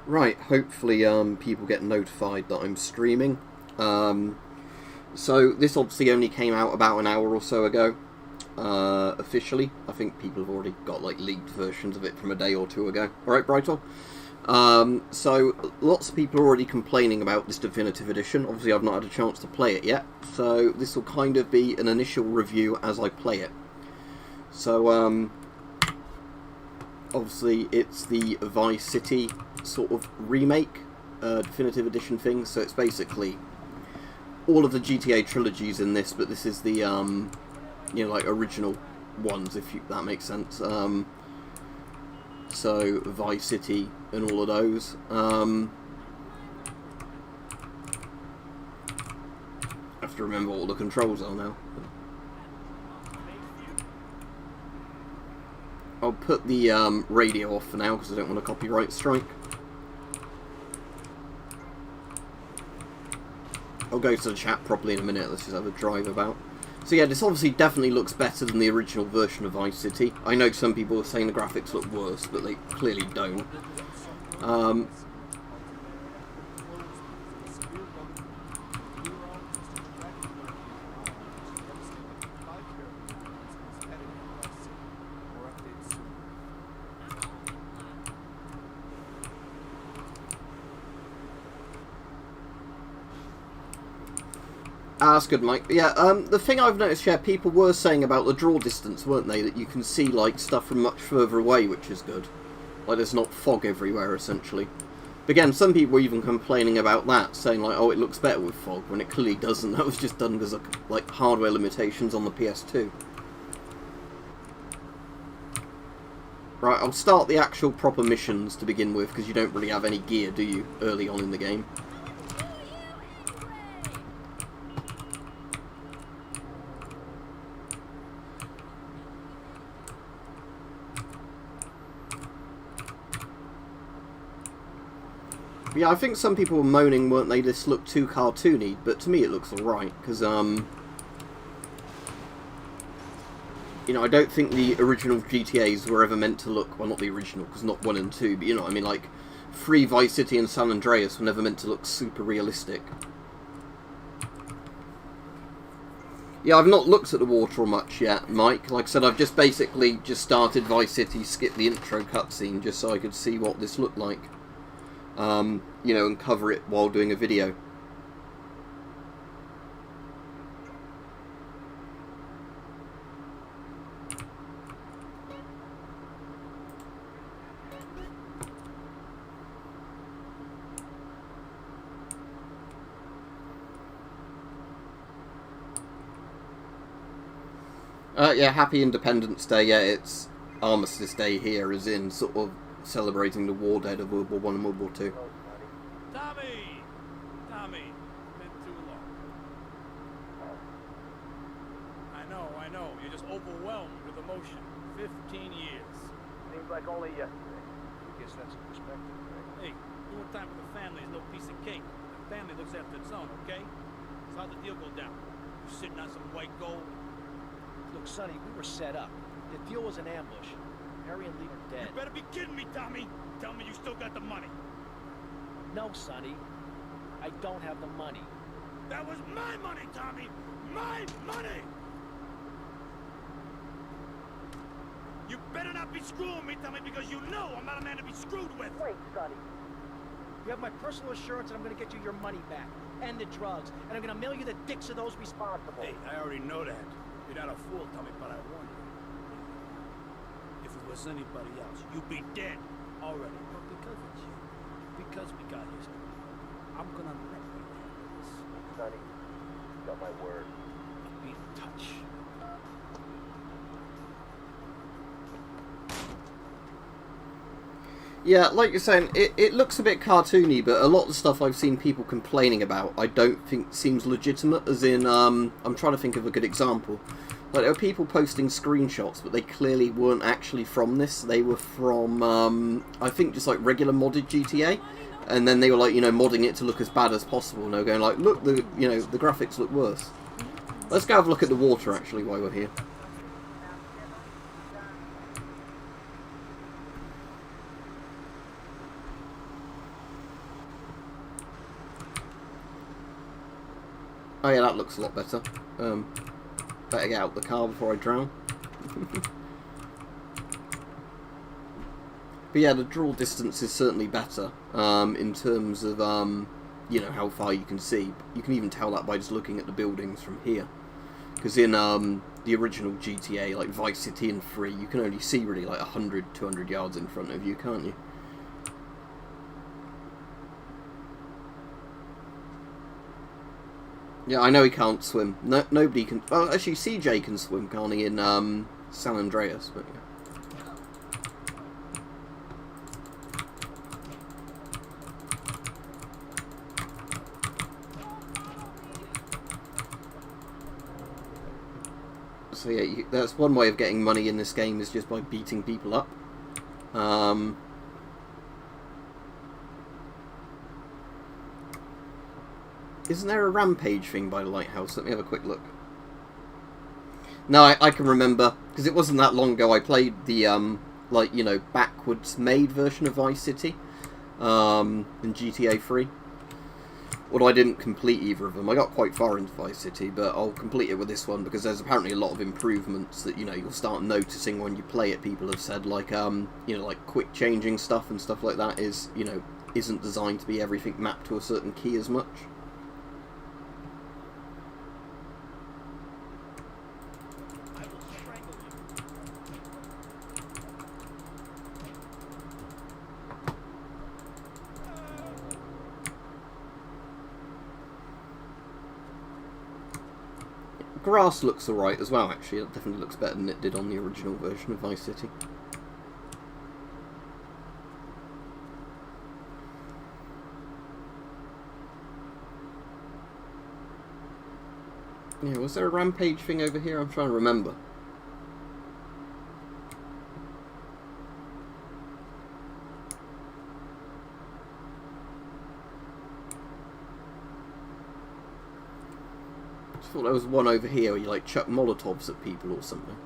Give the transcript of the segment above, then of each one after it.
Right, hopefully people get notified that I'm streaming. So this obviously only came out about an hour or so ago, officially. I think people have already got like leaked versions of it from a day or two ago. Alright, Brighton? So lots of people are already complaining about this definitive edition. Obviously I've not had a chance to play it yet, so this will kind of be an initial review as I play it. So obviously it's the Vice City sort of remake, definitive edition thing, so it's basically all of the GTA trilogies in this, but this is the you know, like original ones, if that makes sense. So Vice City and all of those. I have to remember what all the controls are now. I'll put the radio off for now because I don't want a copyright strike. I'll go to the chat properly in a minute. Let's just have a drive about. So yeah, this obviously definitely looks better than the original version of Vice City. I know some people are saying the graphics look worse, but they clearly don't. That's good, Mike. Yeah, the thing I've noticed, yeah, people were saying about the draw distance, weren't they? That you can see, like, stuff from much further away, which is good. Like, there's not fog everywhere, essentially. But again, some people were even complaining about that, saying, like, oh, it looks better with fog, when it clearly doesn't. That was just done because of, like, hardware limitations on the PS2. Right, I'll start the actual proper missions to begin with, because you don't really have any gear, do you, early on in the game? Yeah, I think some people were moaning, weren't they, this looked too cartoony, but to me it looks alright, because, you know, I don't think the original GTAs were ever meant to look, well, not the original, because not 1 and 2, but you know what I mean, like, 3 Vice City and San Andreas were never meant to look super realistic. Yeah, I've not looked at the water much yet, Mike. Like I said, I've just basically just started Vice City, skipped the intro cutscene, just so I could see what this looked like. You know, and cover it while doing a video. Yeah, happy Independence Day. Yeah, it's Armistice Day here, as in sort of celebrating the war dead of World War One and World War Two. Tommy, been too long. I know, you're just overwhelmed with emotion. 15 years. Seems like only yesterday. I guess that's a perspective, right? Hey, doing time with the family is no piece of cake. The family looks after its own, okay? So how'd the deal go down? You sitting on some white gold? Look, Sonny, we were set up. The deal was an ambush. Harry and Lee are dead. You better be kidding me, Tommy! Tell me you still got the money. No, Sonny. I don't have the money. That was my money, Tommy! My money! You better not be screwing me, Tommy, because you know I'm not a man to be screwed with! Wait, Sonny. You have my personal assurance that I'm gonna get you your money back. And the drugs. And I'm gonna mail you the dicks of those responsible. Hey, I already know that. You're not a fool, Tommy, but I warn you. If it was anybody else, you'd be dead already. But because it's you, because we got history, I'm gonna let you handle this. Sonny, you got my word. I'll be in touch. Yeah, like you're saying, it looks a bit cartoony, but a lot of the stuff I've seen people complaining about I don't think seems legitimate, as in, I'm trying to think of a good example. Like, there were people posting screenshots, but they clearly weren't actually from this. They were from, I think, just like regular modded GTA, and then they were like, you know, modding it to look as bad as possible, and they were going like, look, the graphics look worse. Let's go have a look at the water, actually, while we're here. Oh yeah, that looks a lot better. Better get out the car before I drown. But yeah, the draw distance is certainly better in terms of, you know, how far you can see. You can even tell that by just looking at the buildings from here. Because in the original GTA, like Vice City and 3, you can only see really like 100, 200 yards in front of you, can't you? Yeah, I know he can't swim. No, nobody can... Well, actually, CJ can swim, can't he, in San Andreas, but yeah. So yeah, that's one way of getting money in this game, is just by beating people up. Isn't there a rampage thing by the lighthouse? Let me have a quick look. No, I can remember, because it wasn't that long ago I played the, like, you know, backwards made version of Vice City, in GTA 3. Although I didn't complete either of them. I got quite far into Vice City, but I'll complete it with this one, because there's apparently a lot of improvements that, you know, you'll start noticing when you play it, people have said, like, you know, like, quick changing stuff and stuff like that is, you know, isn't designed to be everything mapped to a certain key as much. Grass looks alright as well, actually. It definitely looks better than it did on the original version of Vice City. Yeah, was there a rampage thing over here? I'm trying to remember. I thought there was one over here where you like chuck Molotovs at people or something.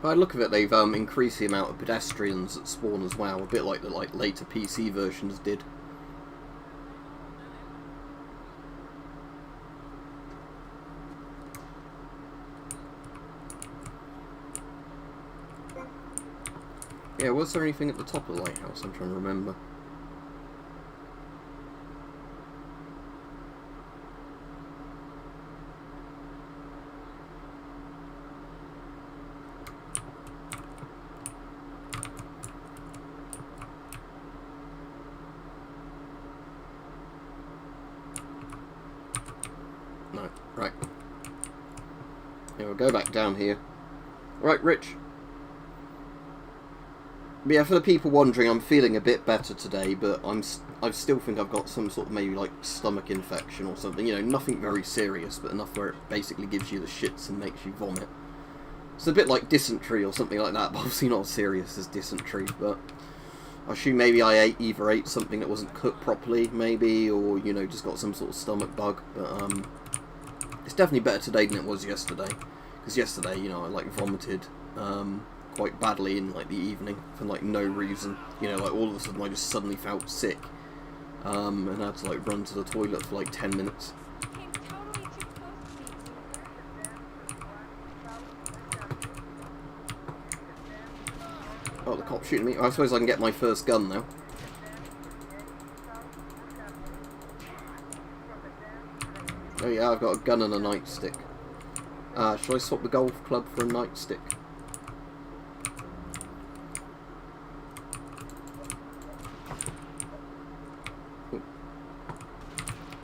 By the look of it, they've increased the amount of pedestrians that spawn as well, a bit like the later PC versions did. Yeah, was there anything at the top of the lighthouse? I'm trying to remember. No, right. Yeah, we'll go back down here. Right, Rich. But yeah, for the people wondering, I'm feeling a bit better today, but I still think I've got some sort of maybe like stomach infection or something. You know, nothing very serious, but enough where it basically gives you the shits and makes you vomit. It's a bit like dysentery or something like that, but obviously not as serious as dysentery. But I assume maybe I either ate something that wasn't cooked properly, maybe, or you know, just got some sort of stomach bug. But it's definitely better today than it was yesterday. Because yesterday, you know, I like vomited quite badly in like the evening for like no reason. You know, like all of a sudden I just suddenly felt sick and I had to like run to the toilet for like 10 minutes. Oh, the cop's shooting me. I suppose I can get my first gun now. Oh yeah, I've got a gun and a nightstick. Should I swap the golf club for a nightstick? Ooh.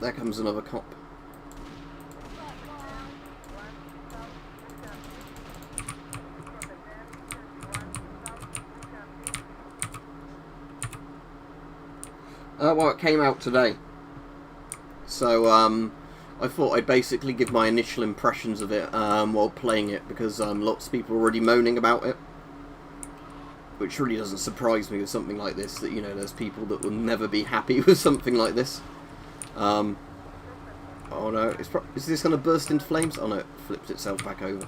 There comes another cop. Well, it came out today. So, I thought I'd basically give my initial impressions of it while playing it, because lots of people are already moaning about it. which really doesn't surprise me with something like this, that, you know, there's people that will never be happy with something like this. Oh no, is this going to burst into flames? Oh no, it flipped itself back over.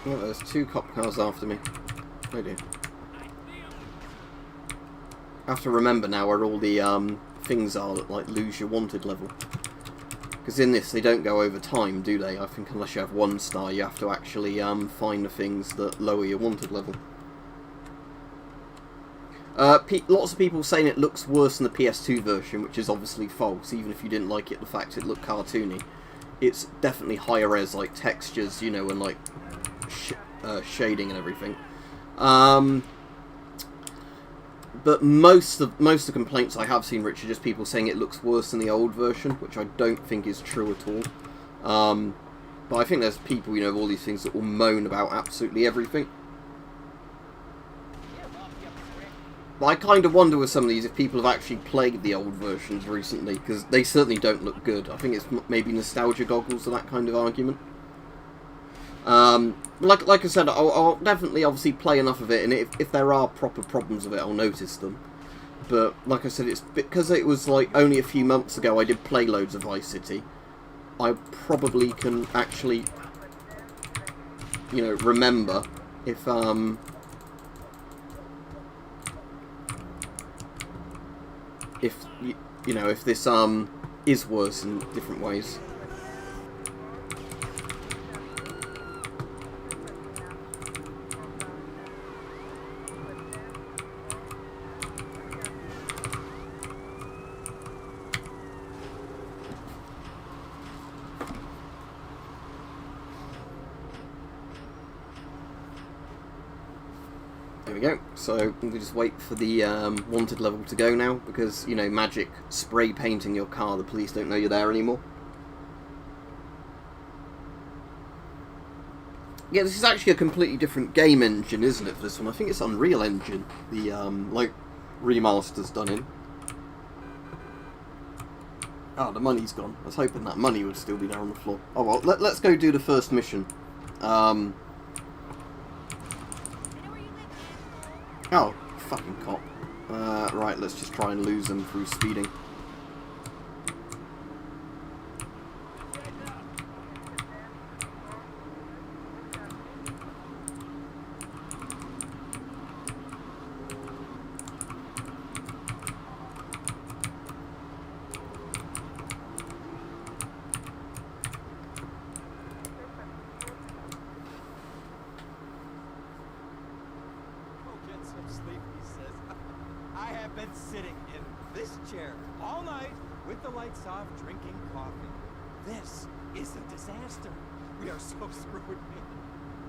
Oh, there's 2 cop cars after me. Oh dear. I have to remember now where all the things are that like lose your wanted level. Because in this they don't go over time, do they? I think unless you have 1 star, you have to actually find the things that lower your wanted level. Lots of people saying it looks worse than the PS2 version, which is obviously false. Even if you didn't like it, the fact it looked cartoony, it's definitely higher res, like textures, you know, and like shading and everything. But most of the complaints I have seen, Rich, are just people saying it looks worse than the old version, which I don't think is true at all. But I think there's people, you know, of all these things that will moan about absolutely everything. But I kind of wonder with some of these if people have actually played the old versions recently, because they certainly don't look good. I think it's maybe nostalgia goggles or that kind of argument. Like I said, I'll definitely obviously play enough of it, and if there are proper problems with it, I'll notice them. But like I said, it's because it was like only a few months ago I did play loads of Vice City. I probably can actually, you know, remember if you know, if this is worse in different ways. There we go. So we just wait for the wanted level to go now, because, you know, magic spray painting your car, the police don't know you're there anymore. Yeah, this is actually a completely different game engine, isn't it, for this one? I think it's Unreal Engine, the like remaster's done in. Oh, the money's gone. I was hoping that money would still be there on the floor. Oh well, let's go do the first mission. Oh, fucking cop. Right, let's just try and lose them through speeding. Been sitting in this chair all night with the lights off, drinking coffee. This is a disaster. We are so screwed, man.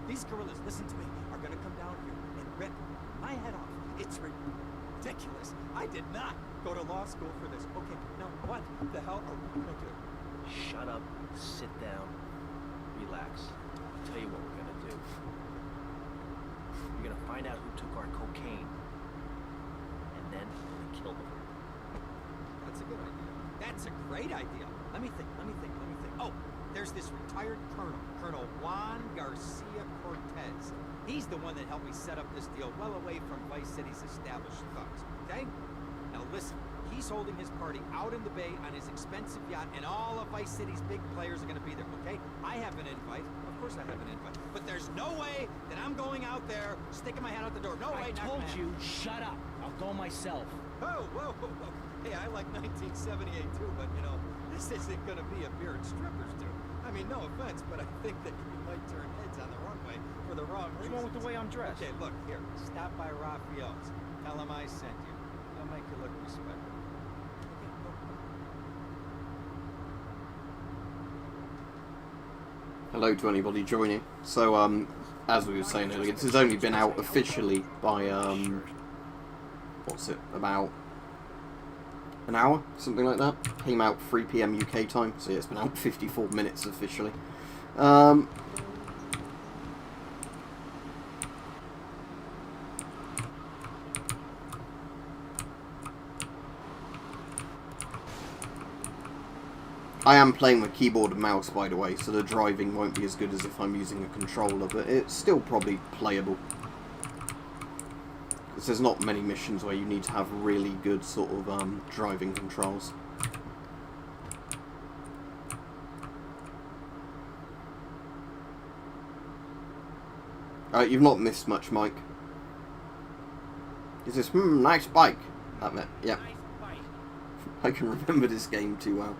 These gorillas, listen to me, are gonna come down here and rip my head off. It's ridiculous. I did not go to law school for this. Okay, now what the hell are we gonna do? Shut up, sit down, relax. I'll tell you what we're gonna do. You're gonna find out who took our cocaine. Then kill them. That's a good idea. That's a great idea. Let me think. Oh, there's this retired colonel, Colonel Juan Garcia Cortez. He's the one that helped me set up this deal well away from Vice City's established thugs, okay? Now listen, he's holding his party out in the bay on his expensive yacht, and all of Vice City's big players are gonna be there, okay? I have an invite. Of course I have an invite. But there's no way that I'm going out there, sticking my head out the door. No way, I told you, shut up. I'll go myself. Whoa. Hey, I like 1978 too, but you know, this isn't gonna be a beer and strippers do. I mean, no offense, but I think that you might turn heads on the runway for the wrong reasons. What's wrong with the way I'm dressed? Okay, look, here, stop by Raphael's. Tell him I sent you. They'll make you look respectable. Okay, go. Hello to anybody joining. So, as we were saying earlier, this has only been out officially by, what's it, about an hour, something like that. Came out 3 PM UK time, so yeah, it's been out 54 minutes officially. I am playing with keyboard and mouse, by the way, so the driving won't be as good as if I'm using a controller, but it's still probably playable. Because there's not many missions where you need to have really good sort of driving controls. You've not missed much, Mike. Is this, nice bike? Yeah. I can remember this game too well.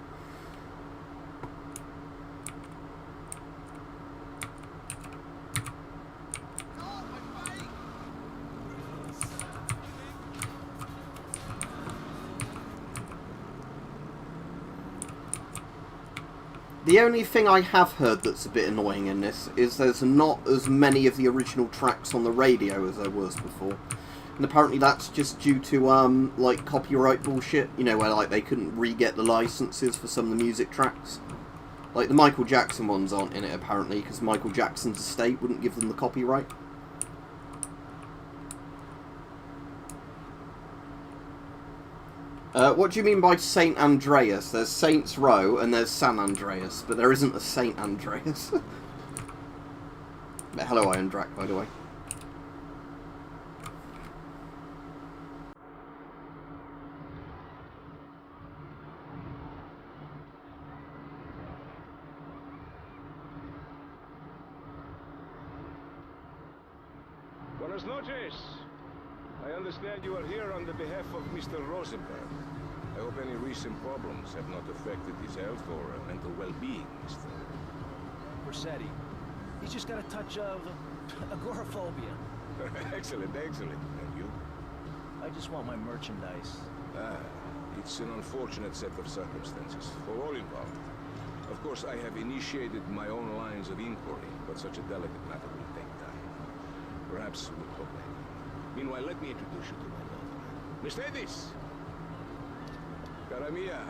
The only thing I have heard that's a bit annoying in this is there's not as many of the original tracks on the radio as there was before. And apparently that's just due to, like, copyright bullshit. You know, where, like, they couldn't re-get the licenses for some of the music tracks. Like, the Michael Jackson ones aren't in it, apparently, because Michael Jackson's estate wouldn't give them the copyright. What do you mean by Saint Andreas? There's Saints Row and there's San Andreas, but there isn't a Saint Andreas. But hello, Iron Drac, by the way. Buenas noches. I understand you are here on the behalf of Mr. Rosenberg. I hope any recent problems have not affected his health or mental well-being, Mr. Rossetti. He's just got a touch of agoraphobia. Excellent, excellent. And you? I just want my merchandise. It's an unfortunate set of circumstances for all involved. Of course, I have initiated my own lines of inquiry, but such a delicate matter will take time. Perhaps we'll talk later. Meanwhile, let me introduce you to my daughter. Miss Davis! Cara mia,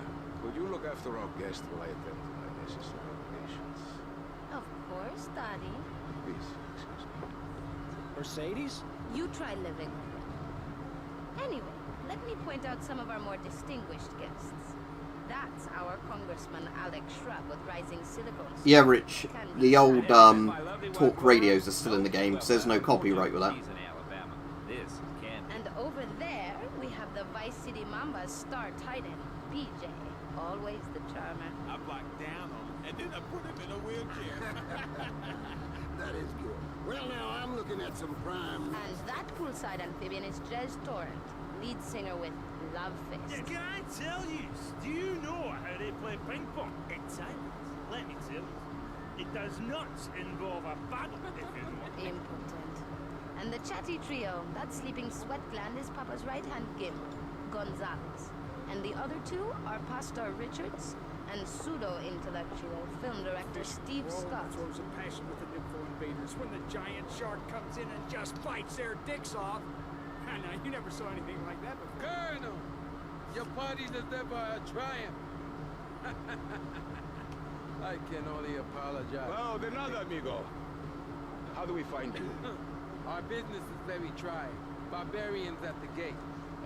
could you look after our guest while I attend to my necessary obligations? Of course, Daddy. Please, excuse me. Mercedes? You try living with it. Anyway, let me point out some of our more distinguished guests. That's our Congressman Alex Shrub with Rising Silicon. Yeah, Rich, the old talk radios are still in the game, so there's no copyright with that. And over there, we have the Vice City Mamba's star titan, PJ. Always the charmer. I blocked down on him, and then I put him in a wheelchair. That is good. Well, now I'm looking at some prime. And that poolside amphibian is Jez Torrent, lead singer with Love Fist. Can I tell you? Do you know how they play ping pong? It's silent. Let me tell you. It does not involve a paddle, if you know. Impotent. And the chatty trio, that sleeping sweat gland is Papa's right-hand gimp, Gonzalez. And the other two are Pastor Richards and pseudo-intellectual film director Steve Scott. Throws a passion with the nympho invaders when the giant shark comes in and just bites their dicks off. Now, you never saw anything like that before. Colonel, your party is ever a triumph. I can only apologize. Oh, de nada, amigo. How do we find you? Our business is very trying. Barbarians at the gate.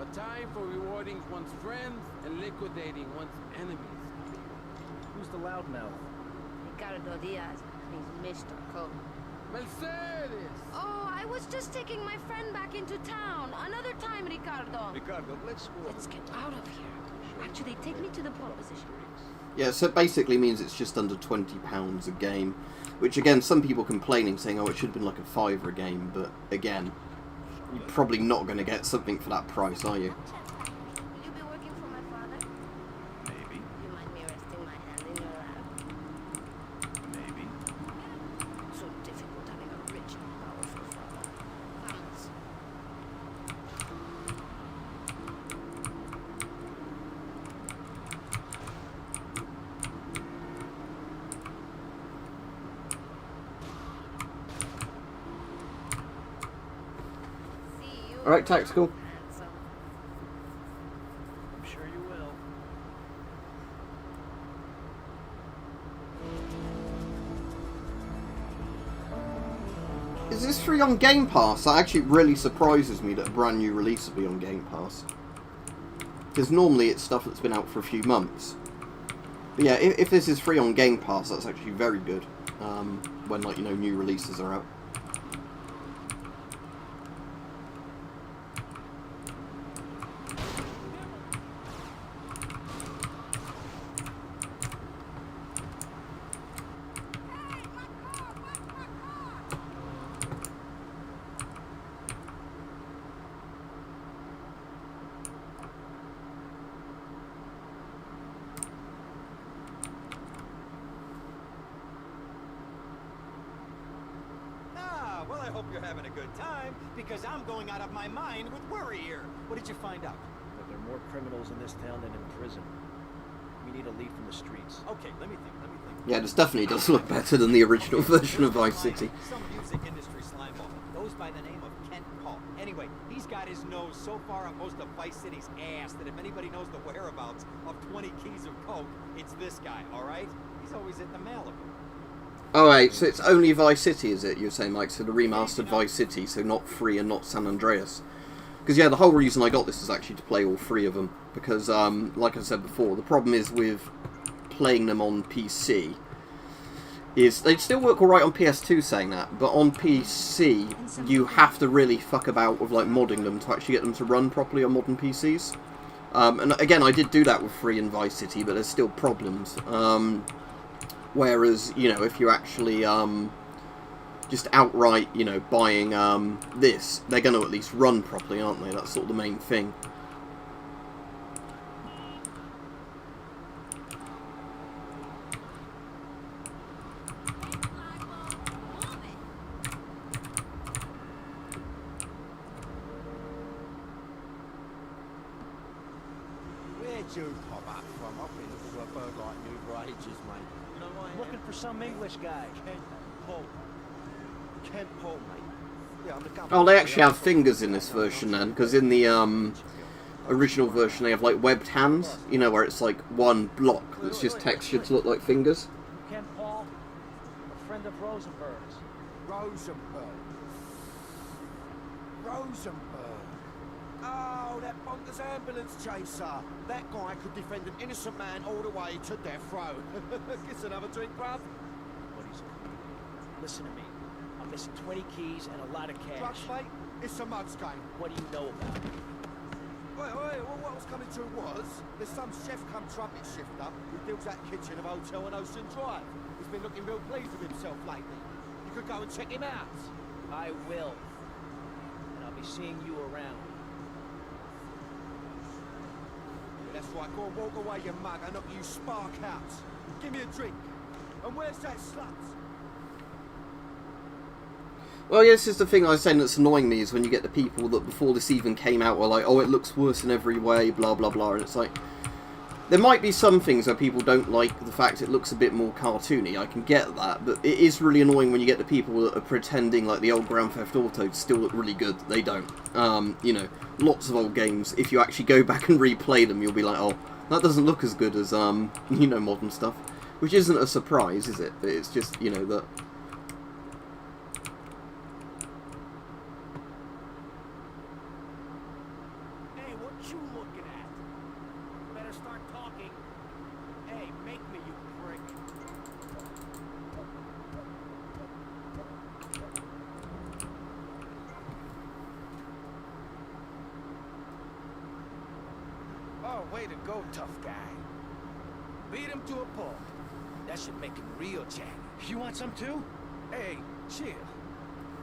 A time for rewarding one's friends and liquidating one's enemies. Who's the loudmouth? Ricardo Diaz. He's Mr. Cole. Mercedes! Oh, I was just taking my friend back into town. Another time, Ricardo. Ricardo, let's go. Let's get out of here. Actually, take me to the pole position. Yeah, so it basically means it's just under £20 a game. Which, again, some people complaining, saying, oh, it should have been like a £5 a game. But, again, you're probably not going to get something for that price, are you? Will you be working for my father? Maybe. You mind me resting my hand in your lap? Maybe. So difficult having a rich and powerful father. Vamos. See you. Alright, Tactical. handsome. I'm sure you will. Is this free on Game Pass? That actually really surprises me that a brand new release will be on Game Pass. Because normally it's stuff that's been out for a few months. But yeah, if this is free on Game Pass, that's actually very good. When, like, you know, new releases are out. Well, I hope you're having a good time, because I'm going out of my mind with worry here. What did you find out? That there are more criminals in this town than in prison. We need a lead from the streets. Okay, let me think. Yeah, this definitely does look better than the original version of Vice City. Some music industry slimeball goes by the name of Kent Paul. Anyway, he's got his nose so far up most of Vice City's ass that if anybody knows the whereabouts of 20 keys of coke, it's this guy, alright? He's always at the Malibu. Alright, so it's only Vice City, is it? You're saying, Mike, so the remastered Vice City, so not 3 and not San Andreas. Because, yeah, the whole reason I got this is actually to play all 3 of them. Because, like I said before, the problem is with playing them on PC is they still work alright on PS2 saying that, but on PC you have to really fuck about with, like, modding them to actually get them to run properly on modern PCs. And again, I did do that with 3 and Vice City, but there's still problems. Whereas, you know, if you're actually just outright, you know, buying this, they're going to at least run properly, aren't they? That's sort of the main thing. Where'd you pop up from? I've been looking for a bird like you for ages, mate. You know why I am? Looking for some English guy. Kent Paul. Kent Paul, mate. Yeah, I'm the governor. Oh, they actually have fingers in this version then, because in the original version they have like webbed hands, you know, where it's like one block that's just textured to look like fingers. Ken Paul, a friend of Rosenberg's. Rosenberg. Oh, that bonkers ambulance chaser. That guy could defend an innocent man all the way to death row. Get another drink, bruv. What he's a comedian. Listen to me. I'm missing 20 keys and a lot of cash. Drugs, mate? It's a mugs game. What do you know about it? Wait, well, what was coming to was, there's some chef come trumpet shifter who builds that kitchen of a hotel on Ocean Drive. He's been looking real pleased with himself lately. You could go and check him out. I will. And I'll be seeing you around. That's right, go and walk away, you mug, and knock you spark out. Give me a drink. And where's that slut? Well, yeah, this is the thing I was saying that's annoying me, is when you get the people that before this even came out were like, oh, it looks worse in every way, blah, blah, blah, and it's like, there might be some things where people don't like the fact it looks a bit more cartoony, I can get that, but it is really annoying when you get the people that are pretending like the old Grand Theft Auto still look really good. They don't. You know, lots of old games, if you actually go back and replay them, you'll be like, oh, that doesn't look as good as, you know, modern stuff. Which isn't a surprise, is it? But it's just, you know, that... Hey, what you looking at? Better start talking. Hey, make me, you prick. Oh, way to go, tough guy. Beat him to a pulp. That should make him real chatty. You want some too? Hey, chill.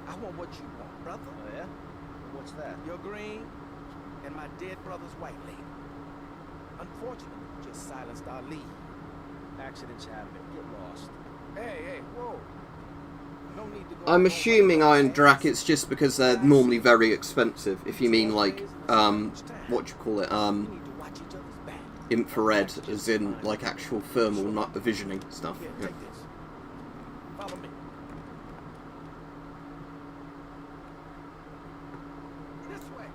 I want what you want, brother. Oh, yeah? What's that? Your green and my dead brother's white lady. Unfortunately, you just silenced our lead. Accidents happen. Get lost. Hey, whoa. No need to go I'm assuming Iron Drac, it's just because they're normally very expensive, if you mean like, what do you call it, You need to watch each other's back. infrared, as in like actual thermal, not the visioning stuff. Here, Yeah. take this. Follow me. This way.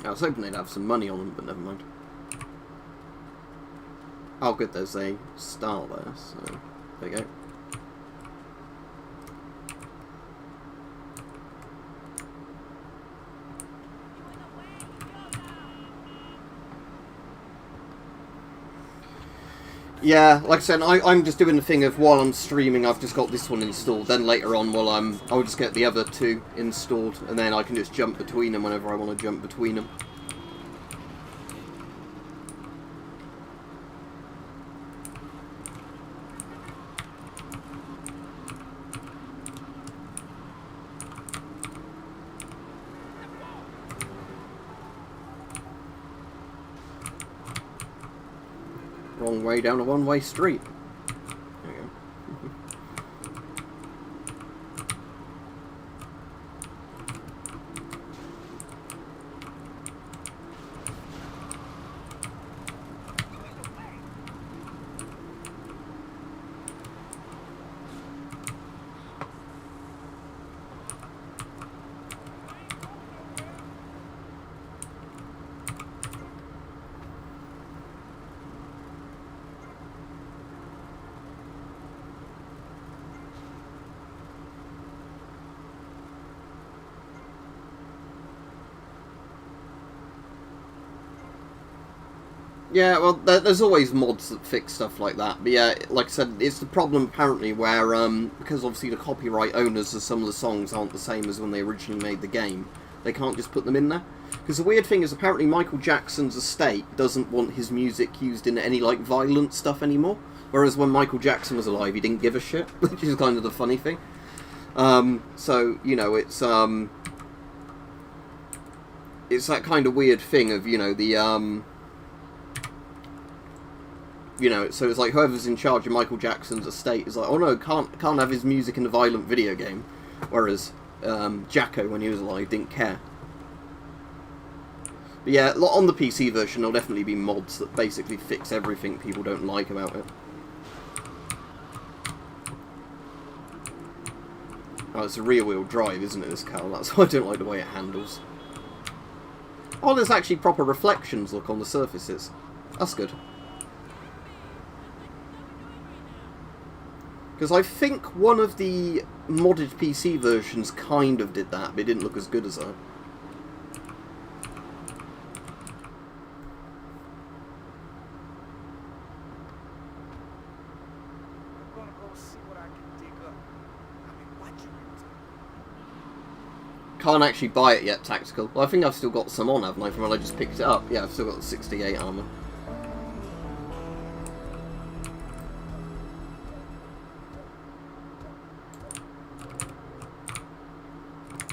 I was hoping they'd have some money on them, but never mind. Oh, good. There's a star there. So there you go. Yeah, like I said, I'm just doing the thing of while I'm streaming, I've just got this one installed. Then later on, I'll just get the other two installed, and then I can just jump between them whenever I want to jump between them. Wrong way down a one-way street. There you go. Yeah, well, there's always mods that fix stuff like that. But yeah, like I said, it's the problem apparently where, because obviously the copyright owners of some of the songs aren't the same as when they originally made the game, they can't just put them in there. Because the weird thing is apparently Michael Jackson's estate doesn't want his music used in any, like, violent stuff anymore. Whereas when Michael Jackson was alive, he didn't give a shit, which is kind of the funny thing. So, you know, it's that kind of weird thing of, you know, the, you know, so it's like whoever's in charge of Michael Jackson's estate is like, oh no, can't have his music in a violent video game. Whereas Jacko, when he was alive, didn't care. But yeah, on the PC version, there'll definitely be mods that basically fix everything people don't like about it. Oh, it's a rear-wheel drive, isn't it, this car? That's why I don't like the way it handles. Oh, there's actually proper reflections, look, on the surfaces. That's good. Because I think one of the modded PC versions kind of did that, but it didn't look as good as that. I'm gonna go see what I can dig up. I've been watching you. Can't actually buy it yet, Tactical. Well, I think I've still got some on, haven't I, from when I just picked it up? Yeah, I've still got the 68 armour.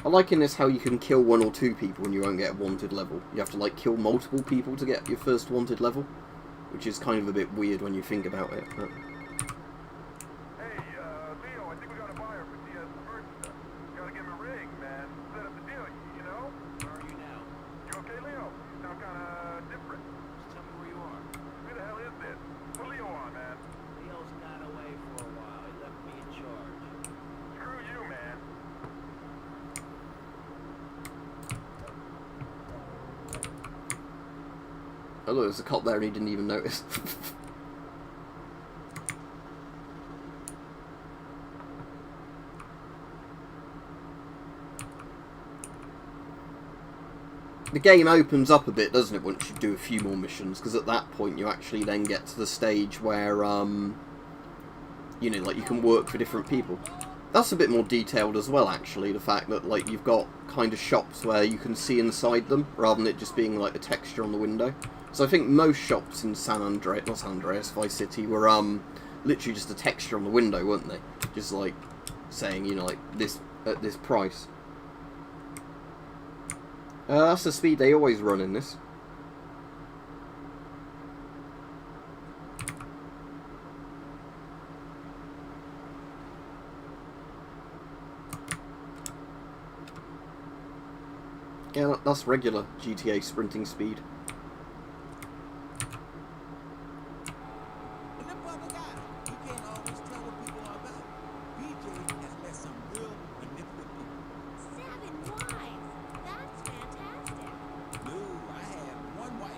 I like in this how you can kill 1 or 2 people and you won't get a wanted level. You have to, like, kill multiple people to get your first wanted level, which is kind of a bit weird when you think about it. But... Hey, Leo, I think we got a buyer for Diaz's merchandise. Gotta give him a ring, man. Set up the deal, you know? Where are you now? You okay, Leo? You sound kinda different. Just tell me where you are. Who the hell is this? Put Leo on, man. Leo's gone away for a while. He left me in charge. Screw you, man. Oh look, there's a cop there and he didn't even notice. The game opens up a bit, doesn't it, once you do a few more missions, because at that point you actually then get to the stage where, you know, like, you can work for different people. That's a bit more detailed as well, actually, the fact that, like, you've got kind of shops where you can see inside them, rather than it just being, like, a texture on the window. So I think most shops in Vice City were, literally just a texture on the window, weren't they? Just, like, saying, you know, like, this, at this price. That's the speed they always run in this. Yeah, that's regular GTA sprinting speed. No, I have one wife.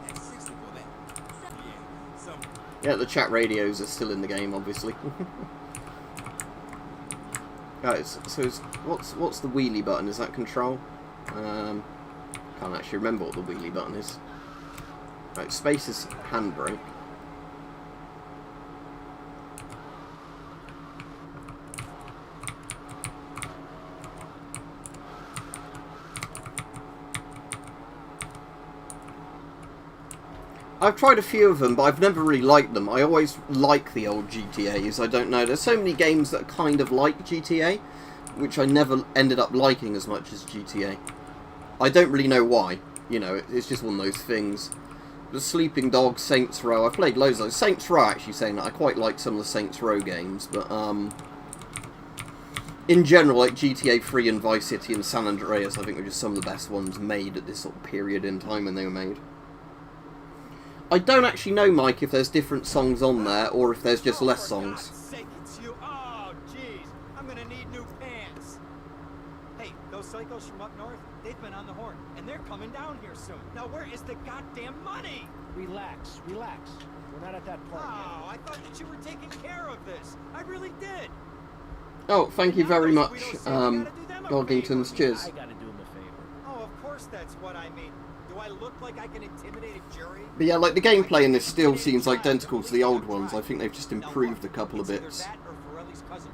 That's 60 for that. Yeah, some Yeah, the chat radios are still in the game, obviously. Guys, so what's the wheelie button? Is that control? Can't actually remember what the wheelie button is. Right, space is handbrake. I've tried a few of them, but I've never really liked them. I always like the old GTAs, I don't know. There's so many games that are kind of like GTA, which I never ended up liking as much as GTA. I don't really know why. You know, it's just one of those things. The Sleeping Dogs, Saints Row, I've played loads of those. Saints Row, actually, saying that I quite like some of the Saints Row games, but in general, like GTA 3 and Vice City and San Andreas, I think are just some of the best ones made at this sort of period in time when they were made. I don't actually know, Mike, if there's different songs on there, or if there's just less songs. For God's sake, it's you. Oh, jeez. I'm gonna need new pants. Hey, those psychos from up north, they've been on the horn, and they're coming down here soon. Now, where is the goddamn money? Relax, relax. We're not at that part Oh, I thought that you were taking care of this. I really did. Oh, thank you very much, Goggingtons. Cheers. I gotta do him a favor. Oh, of course that's what I mean. Do I look like I can intimidate a jury? But yeah, like, the gameplay in this still seems identical to the old ones. I think they've just improved a couple of bits.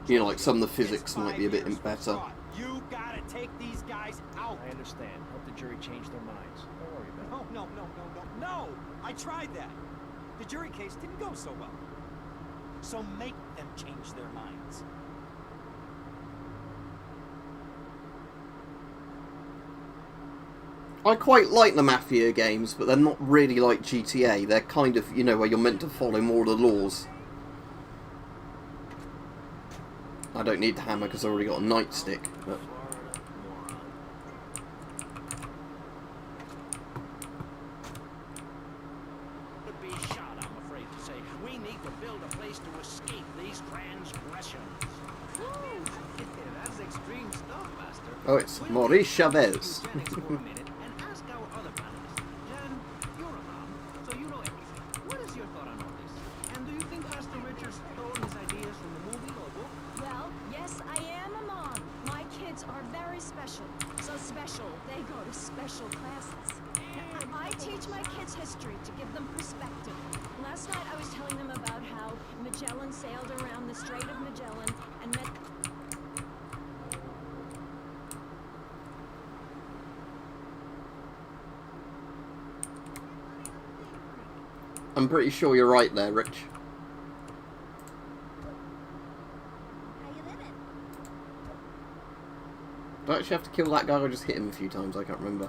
You know, like, some of the physics might be a bit better. You gotta take these guys out. I understand. Help the jury change their minds. Don't worry about it. No! I tried that. The jury case didn't go so well. So make them change their minds. I quite like the Mafia games, but they're not really like GTA. They're kind of, you know, where you're meant to follow more of the laws. I don't need the hammer because I've already got a nightstick, but... Be shot, I'm afraid to say. We need to build a place to escape these transgressions. That's extreme stuff, Master. Oh, it's Maurice Chavez. Special classes. I teach my kids history to give them perspective. Last night I was telling them about how Magellan sailed around the Strait of Magellan and met... I'm pretty sure you're right there, Rich. How you living? Do I actually have to kill that guy or just hit him a few times? I can't remember.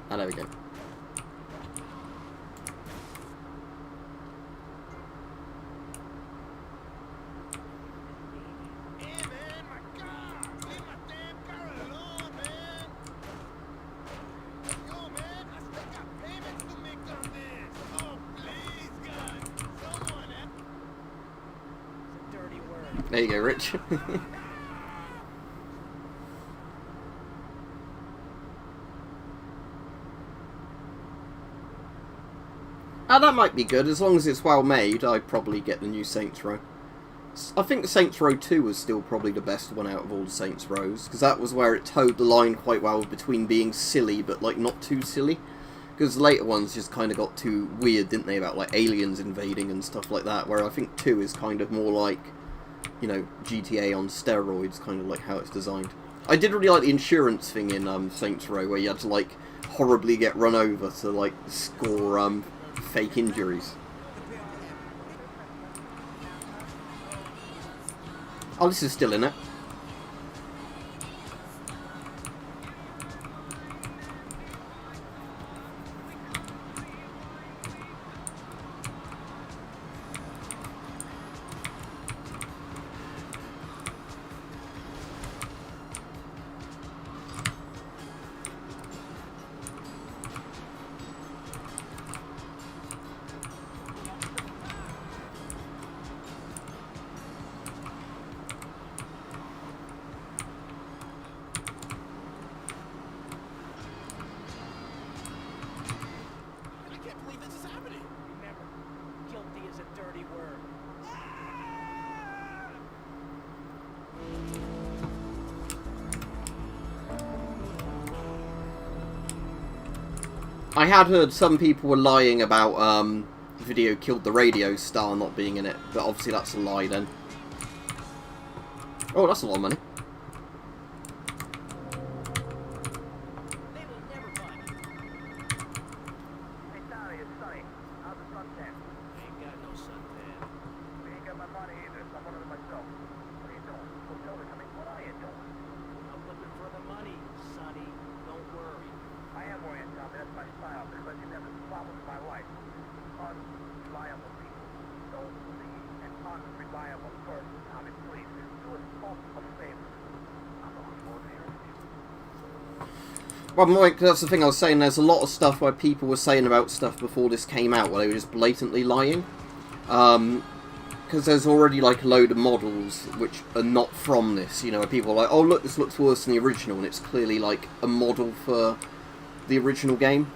Ah, there we go. There you go, Rich. That might be good. As long as it's well made, I'd probably get the new Saints Row. I think Saints Row 2 was still probably the best one out of all the Saints Rows, because that was where it towed the line quite well between being silly, but like not too silly. Because the later ones just kind of got too weird, didn't they, about like aliens invading and stuff like that, where I think 2 is kind of more like, you know, GTA on steroids, kind of like how it's designed. I did really like the insurance thing in Saints Row, where you had to like horribly get run over to like score fake injuries. Oh, this is still in it. I had heard some people were lying about the video killed the radio star not being in it, but obviously that's a lie then. Oh, that's a lot of money. They will never find you. Hey, Tommy, it's Sonny. How's the suntan? Ain't got no suntan. We ain't got my money either, so I'm running it myself. What are you doing? Well, tell me, what are you doing? I'm looking for the money, Sonny. Don't worry. I am worrying, Tommy. That's my style. Because you never problems in my life. Unreliable people. Don't leave an unreliable person, Tommy. Please, do us both a favor. I'm looking forward to hearing from you. Well, Mike, that's the thing I was saying. There's a lot of stuff where people were saying about stuff before this came out where they were just blatantly lying. Because there's already like a load of models which are not from this. You know, where people are like, oh look, this looks worse than the original, and it's clearly like a model for the original game.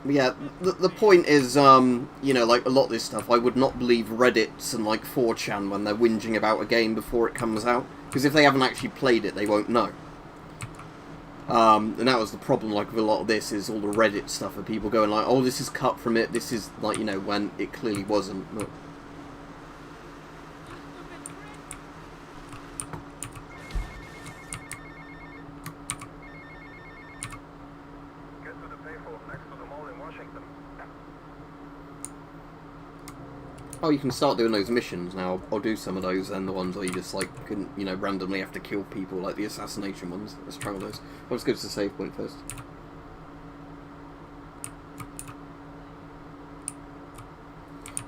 But yeah, the point is, you know, like a lot of this stuff, I would not believe Reddits and like 4chan when they're whinging about a game before it comes out, because if they haven't actually played it, they won't know. And that was the problem, like, with a lot of this, is all the Reddit stuff of people going like, oh, this is cut from it, this is, like, you know, when it clearly wasn't. But Get to the payphone next to the mall in Washington. oh, you can start doing those missions now. I'll do some of those, and the ones where you just, like, can, you know, randomly have to kill people, like the assassination ones. Let's try all those. Well, let's go to the save point first.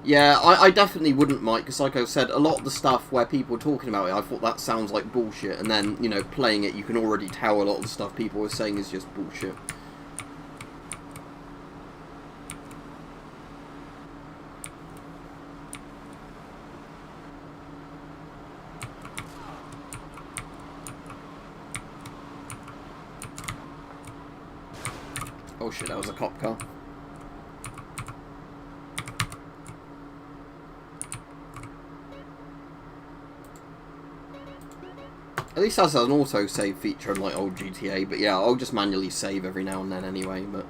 Yeah, I definitely wouldn't, Mike, because like I said, a lot of the stuff where people were talking about it, I thought that sounds like bullshit, and then, you know, playing it, you can already tell a lot of the stuff people were saying is just bullshit. Oh shit, that was a cop car. At least that's an auto-save feature unlike old GTA, but yeah, I'll just manually save every now and then anyway, but...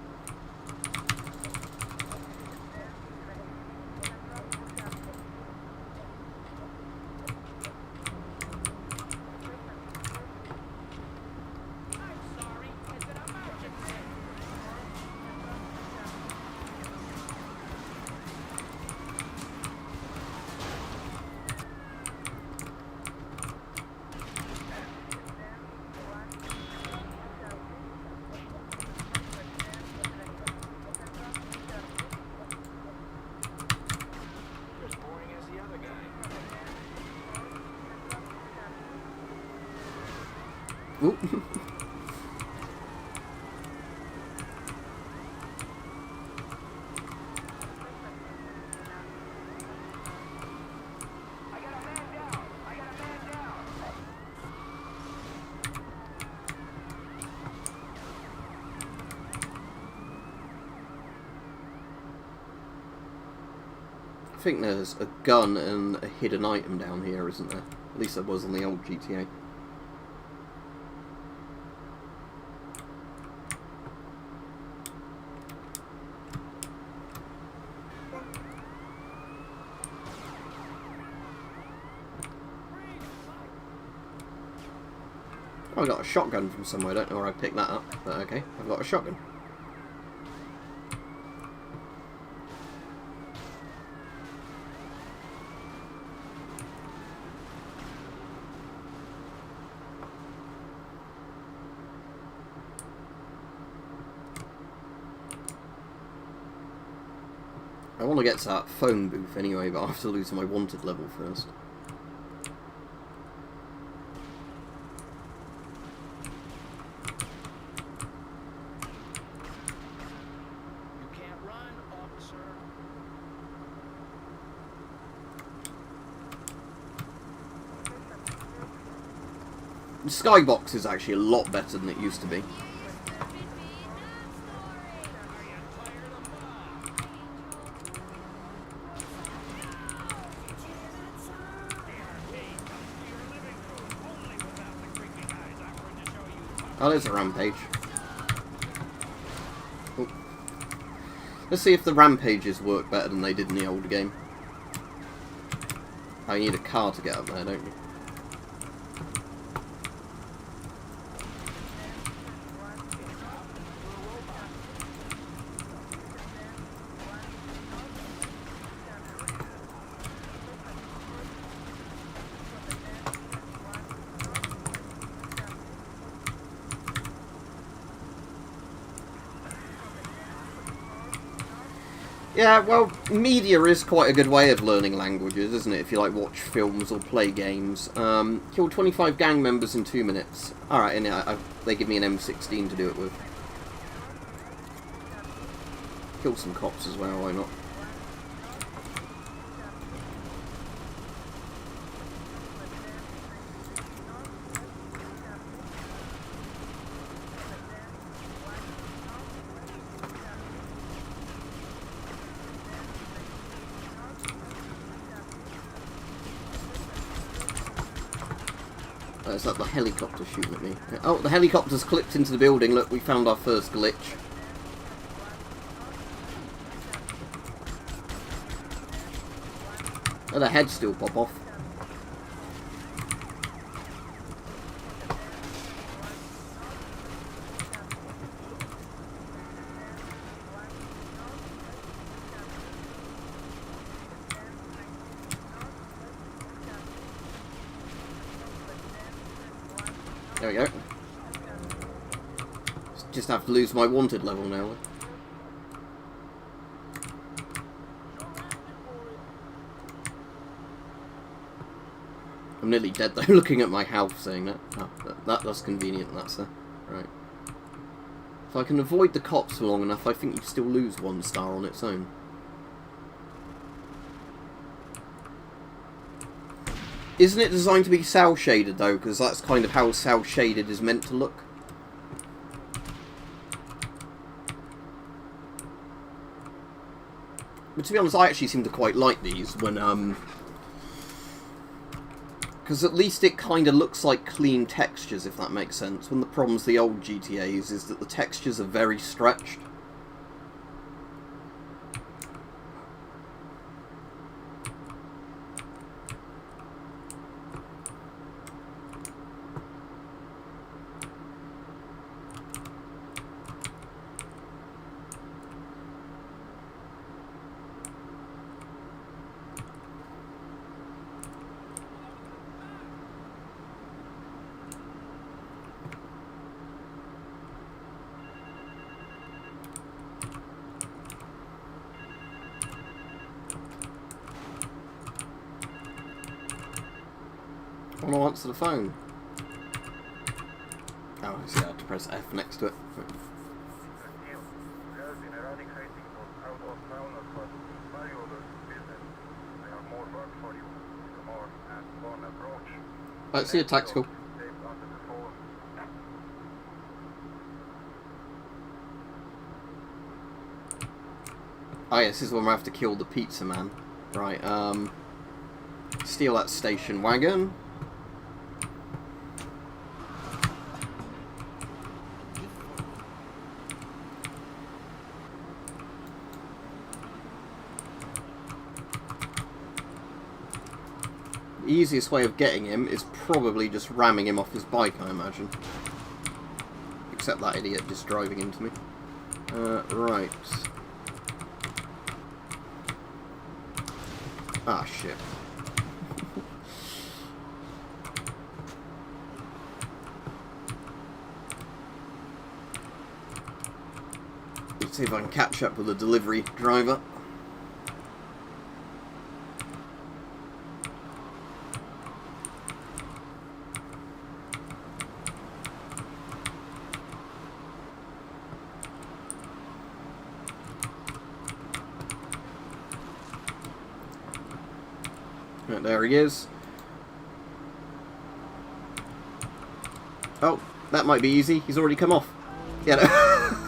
Oop. I think there's a gun and a hidden item down here, isn't there? At least there was on the old GTA. Oh, I got a shotgun from somewhere. I don't know where I picked that up, but okay, I've got a shotgun. I want to get to that phone booth anyway, but I have to lose my wanted level first. The skybox is actually a lot better than it used to be. Oh, there's a rampage. Oh. Let's see if the rampages work better than they did in the old game. Oh, you need a car to get up there, don't you? Yeah, well, media is quite a good way of learning languages, isn't it? If you like watch films or play games. Killed 25 gang members in 2 minutes. Alright, and they give me an M16 to do it with. Kill some cops as well, why not? Is that the helicopter shooting at me? Oh, the helicopter's clipped into the building. Look, we found our first glitch. Oh, the heads still pop off. There we go. Just have to lose my wanted level now. I'm nearly dead though, looking at my health saying that. Oh, that's convenient, that's there. Right. If I can avoid the cops for long enough, I think you still lose 1 star on its own. Isn't it designed to be cel shaded though? Because that's kind of how cel shaded is meant to look. But to be honest, I actually seem to quite like these when because at least it kind of looks like clean textures, if that makes sense. One of the problems with the old GTAs is that the textures are very stretched. I want to answer the phone. Oh, I see, I have to press F next to it. I see a tactical. Oh yes, this is when we have to kill the pizza man. Right, steal that station wagon. The easiest way of getting him is probably just ramming him off his bike, I imagine. Except that idiot just driving into me. Right. Ah, shit. Let's see if I can catch up with the delivery driver. There he is. Oh, that might be easy. He's already come off. Yeah.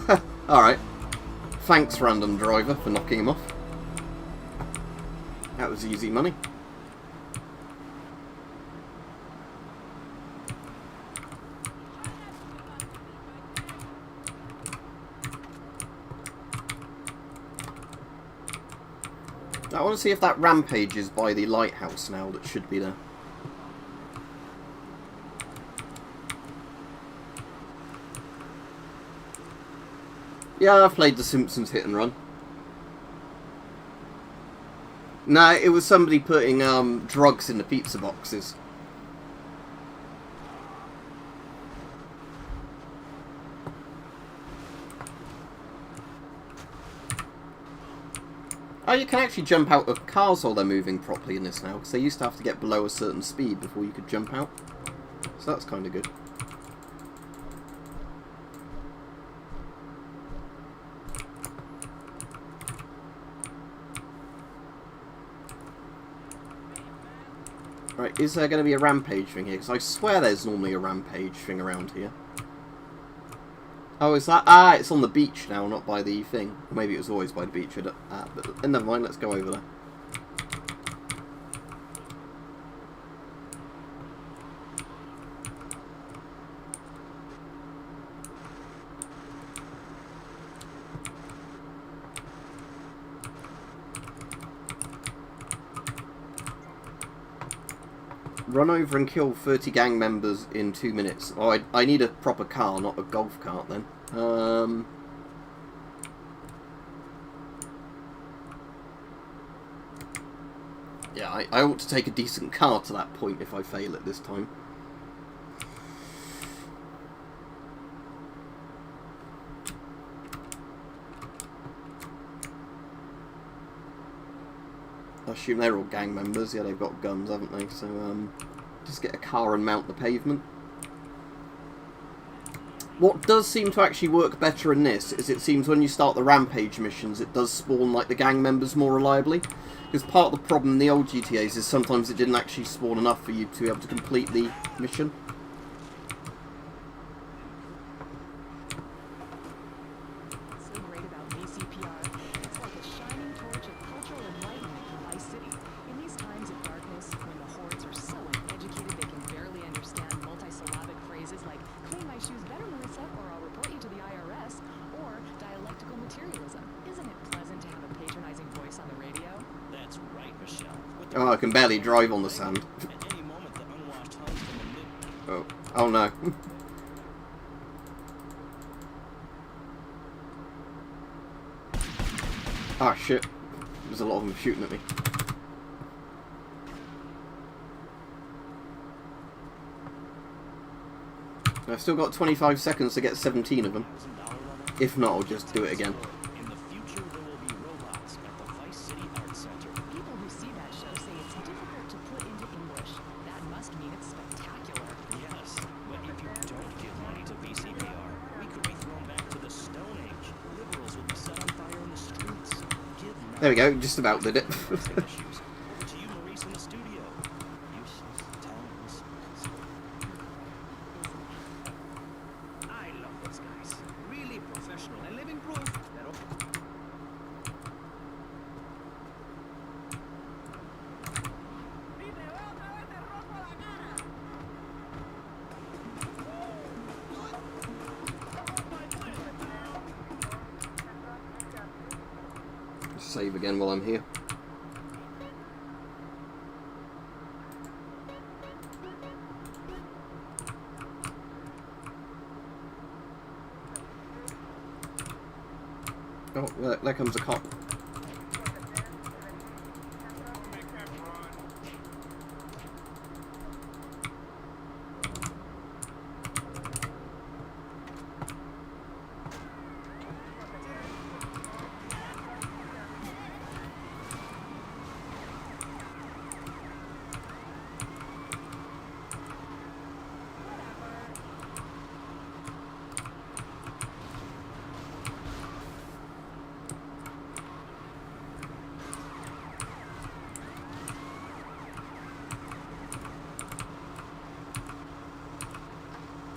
No. Alright. Thanks, random driver, for knocking him off. That was easy money. I want to see if that rampage is by the lighthouse now. That should be there. Yeah, I've played The Simpsons Hit and Run. No, it was somebody putting drugs in the pizza boxes. Oh, you can actually jump out of cars while they're moving properly in this now, because they used to have to get below a certain speed before you could jump out. So that's kind of good. Right, is there going to be a rampage thing here? Because I swear there's normally a rampage thing around here. Oh, is that... Ah, it's on the beach now, not by the thing. Maybe it was always by the beach. But never mind, let's go over there. Run over and kill 30 gang members in 2 minutes. Oh, I need a proper car, not a golf cart then. Yeah, I ought to take a decent car to that point if I fail it this time. I assume they're all gang members. Yeah, they've got guns, haven't they? So, just get a car and mount the pavement. What does seem to actually work better in this is it seems when you start the rampage missions, it does spawn like the gang members more reliably. Because part of the problem in the old GTAs is sometimes it didn't actually spawn enough for you to be able to complete the mission. Oh, I can barely drive on the sand. Oh, oh no. Ah, shit. There's a lot of them shooting at me. I've still got 25 seconds to get 17 of them. If not, I'll just do it again. There we go, just about did it. Save again while I'm here. Oh, there comes a cop.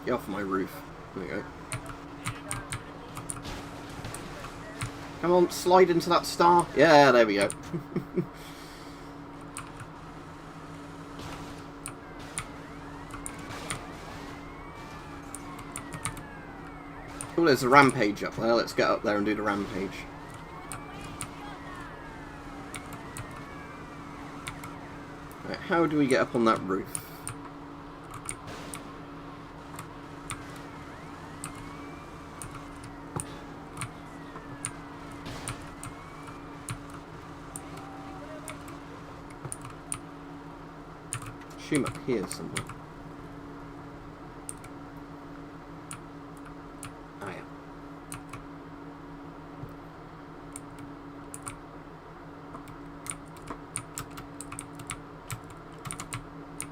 Get off my roof. There we go. Come on, slide into that star. Yeah, there we go. Oh, there's a rampage up there. Let's get up there and do the rampage. how do we get up on that roof? Assume up here somewhere. Ah, yeah.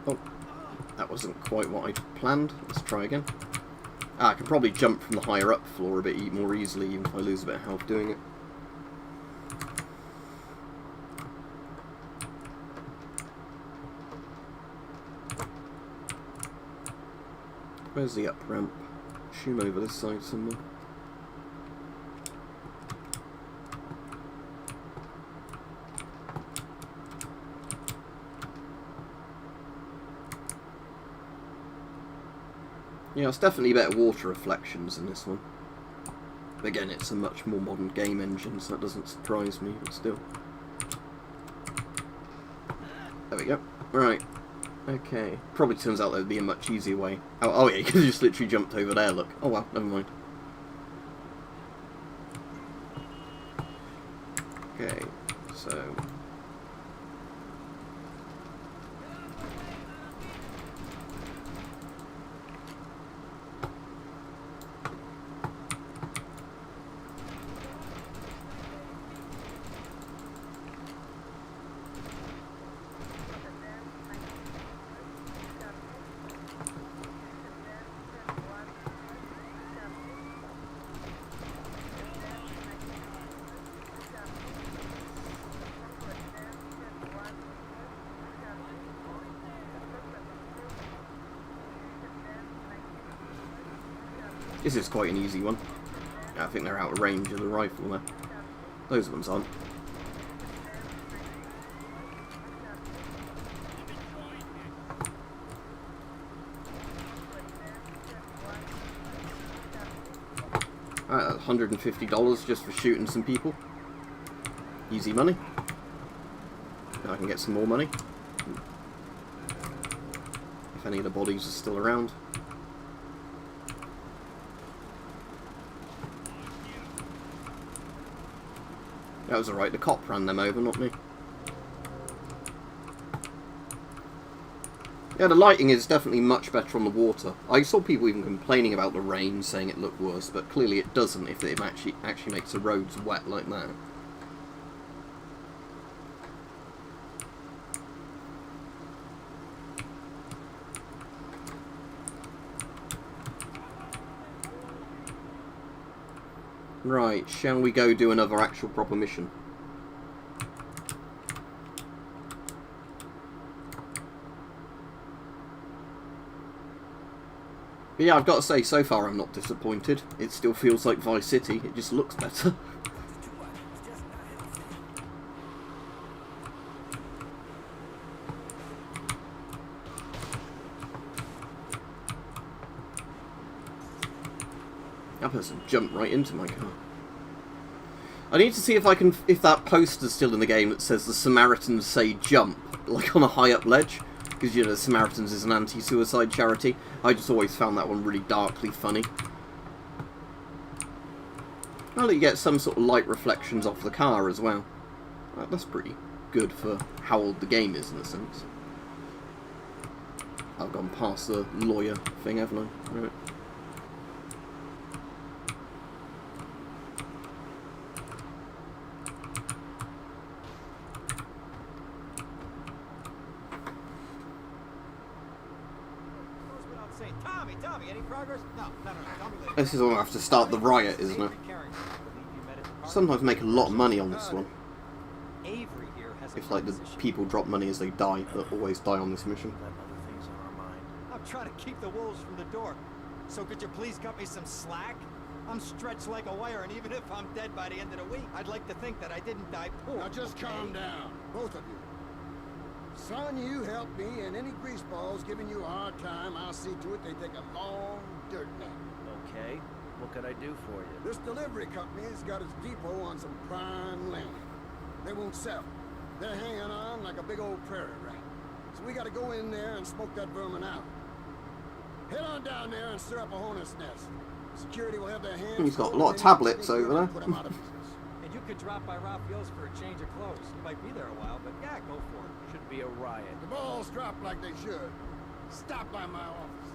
Oh, that wasn't quite what I'd planned. Let's try again. Ah, I can probably jump from the higher up floor a bit more easily, even if I lose a bit of health doing it. Where's the up ramp? Assume over this side somewhere. Yeah, it's definitely better water reflections in this one. Again, it's a much more modern game engine, so that doesn't surprise me, but still. There we go. Right. Okay. Probably turns out there'd be a much easier way. Oh yeah, you could have just literally jumped over there, look. Oh well, never mind. Okay, so... This is quite an easy one. I think they're out of range of the rifle there. Those ones aren't. Alright, $150 just for shooting some people. Easy money. Now I can get some more money. If any of the bodies are still around. That was alright, the cop ran them over, not me. Yeah, the lighting is definitely much better on the water. I saw people even complaining about the rain, saying it looked worse, but clearly it doesn't if it actually makes the roads wet like that. Right, shall we go do another actual proper mission? But yeah, I've got to say, so far I'm not disappointed. It still feels like Vice City, it just looks better. That person jumped right into my car. I need to see if I can, if that poster's still in the game that says the Samaritans say jump, like on a high up ledge, because you know the Samaritans is an anti-suicide charity. I just always found that one really darkly funny. Well, you get some sort of light reflections off the car as well. That's pretty good for how old the game is in a sense. I've gone past the lawyer thing, haven't I? Right. Tommy, any progress? No. This is when I have to start the riot, isn't it? Sometimes make a lot of money on this one. Avery here has If like the people drop money as they die, they'll always die on this mission. I'm trying to keep the wolves from the door. So could you please cut me some slack? I'm stretched like a wire, and even if I'm dead by the end of the week, I'd like to think that I didn't die poor. Now just calm down, both of you. Son, you help me, and any greaseballs giving you a hard time, I'll see to it they take a long dirt nap. Okay, what could I do for you? This delivery company's got its depot on some prime land. They won't sell. They're hanging on like a big old prairie rat. So we gotta go in there and smoke that vermin out. Head on down there and stir up a hornet's nest. Security will have their hands. He's got a lot of tablets over there. Put 'em out of business. And you could drop by Raphael's for a change of clothes. You might be there a while, but yeah, go for it. Should be a riot. The balls drop like they should. Stop by my office.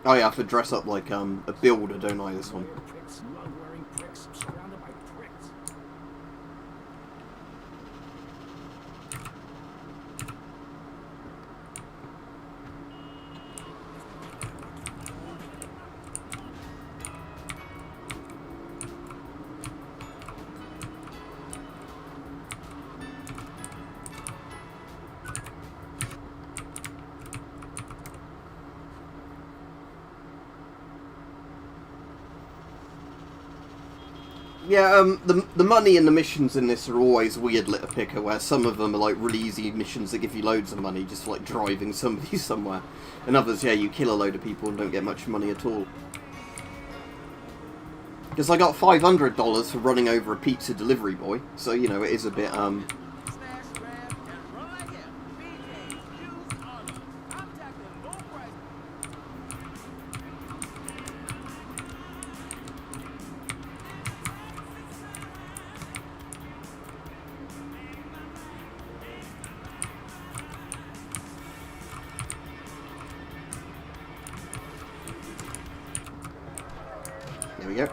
Oh yeah, I have to dress up like a builder, don't I, this one? Pricks, mug-wearing pricks, surrounded by pricks. Yeah, the money and the missions in this are always weird, Litter Picker, where some of them are like really easy missions that give you loads of money, just like driving somebody somewhere. And others, yeah, you kill a load of people and don't get much money at all. Because I got $500 for running over a pizza delivery boy, so, you know, it is a bit, There we go.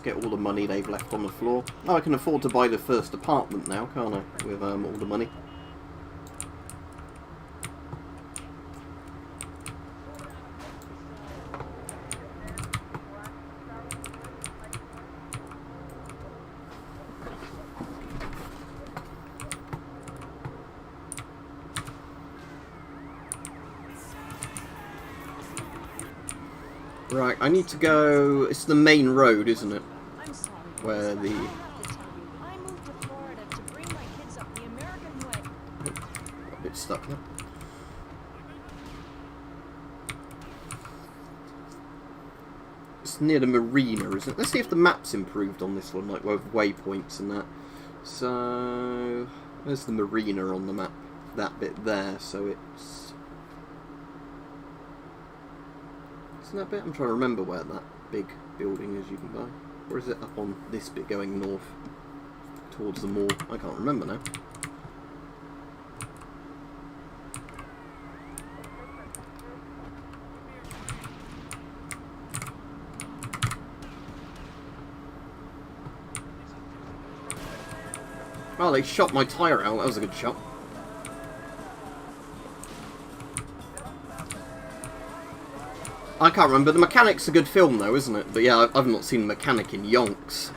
Get all the money they've left on the floor. Oh, I can afford to buy the first apartment now, can't I? With all the money. Right, I need to go. It's the main road, isn't it? I'm sorry. Where the... I have to tell you, I moved to Florida to bring my kids up the American way. A bit stuck now. It's near the marina, isn't it? Let's see if the map's improved on this one, like with waypoints and that. So, there's the marina on the map. That bit there, so it's... Isn't that bit? I'm trying to remember where that big building is you can buy. Or is it up on this bit going north towards the mall? I can't remember now. Oh, they shot my tyre out. That was a good shot. I can't remember. The Mechanic's a good film, though, isn't it? But yeah, I've not seen The Mechanic in yonks.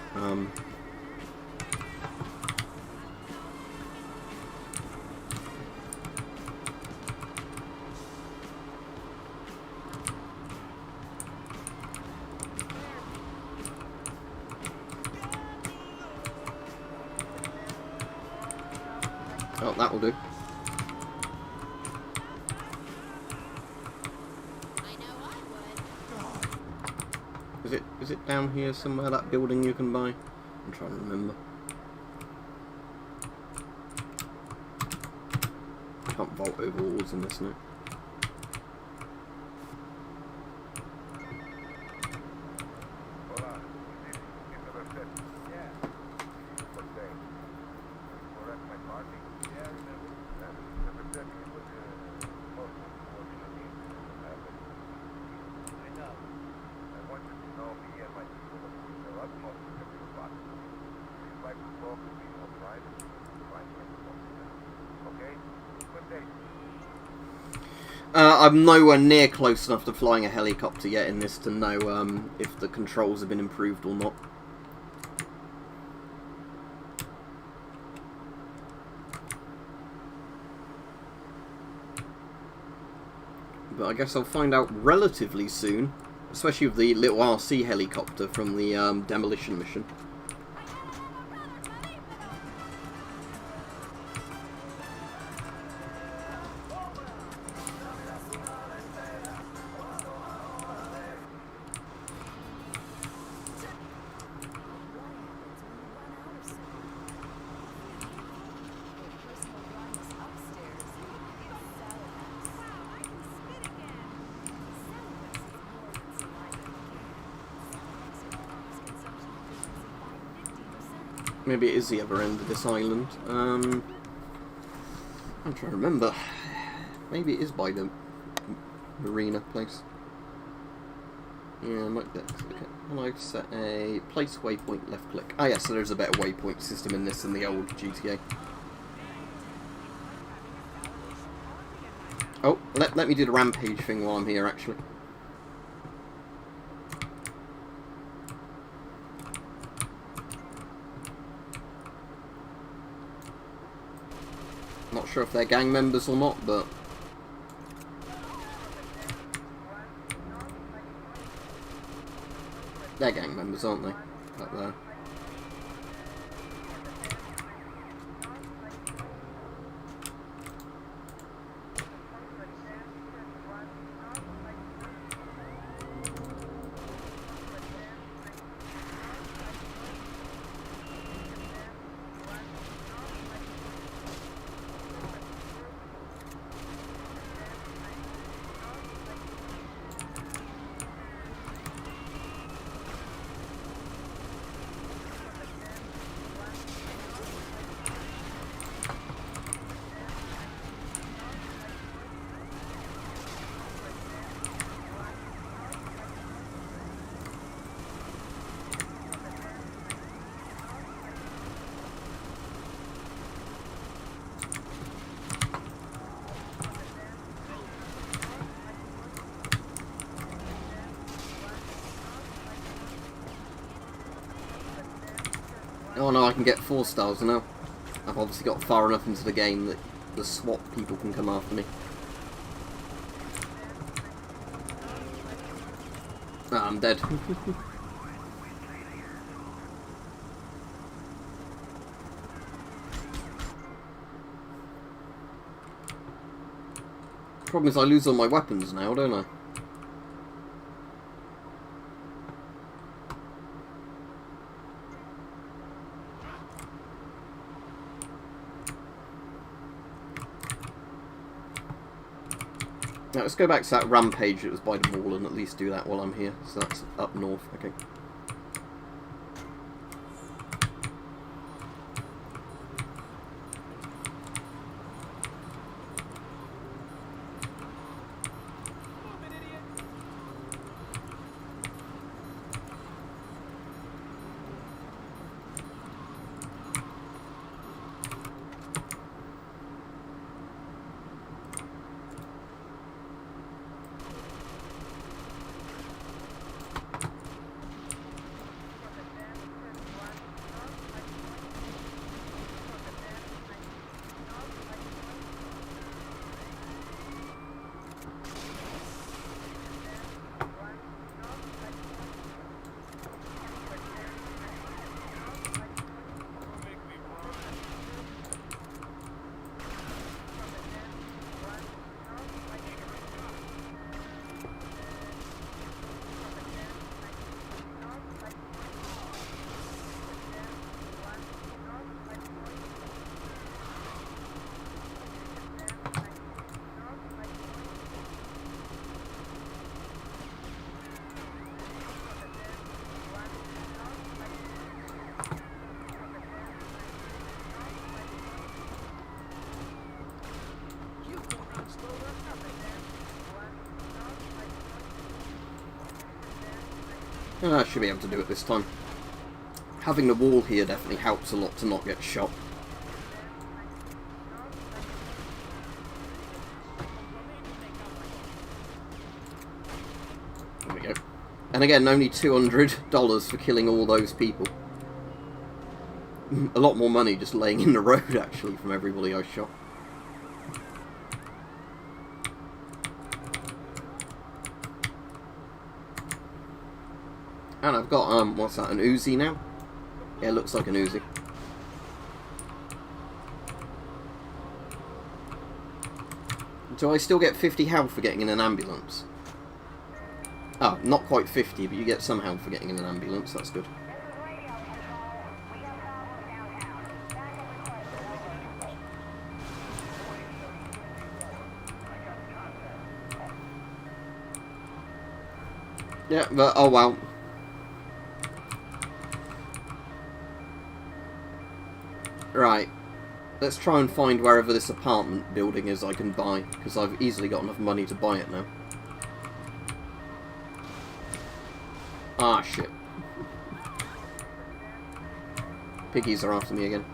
Oh, that'll do. Is it down here somewhere, that building you can buy? I'm trying to remember. Can't vault over walls in this now. I'm nowhere near close enough to flying a helicopter yet in this to know if the controls have been improved or not. But I guess I'll find out relatively soon, especially with the little RC helicopter from the demolition mission. Maybe it is the other end of this island. I'm trying to remember. Maybe it is by the marina place. Yeah, I might be. Okay. And I've set a place waypoint left click. Ah, yeah, so there's a better waypoint system in this than the old GTA. Oh, let me do the rampage thing while I'm here, actually. Not sure if they're gang members or not, but they're gang members, aren't they? Up there. Oh no, I can get 4 stars now. I've obviously got far enough into the game that the SWAT people can come after me. Ah, I'm dead. Problem is I lose all my weapons now, don't I? Now let's go back to that rampage that was by the wall and at least do that while I'm here. So that's up north, okay. I should be able to do it this time. Having the wall here definitely helps a lot to not get shot. And again, only $200 for killing all those people. A lot more money just laying in the road, actually, from everybody I shot. And I've got, what's that, an Uzi now? Yeah, it looks like an Uzi. Do I still get 50 health for getting in an ambulance? Oh, not quite 50, but you get some health for getting in an ambulance, that's good. Yeah, but, oh well. Right. Let's try and find wherever this apartment building is I can buy, because I've easily got enough money to buy it now. Ah, shit. Piggies are after me again.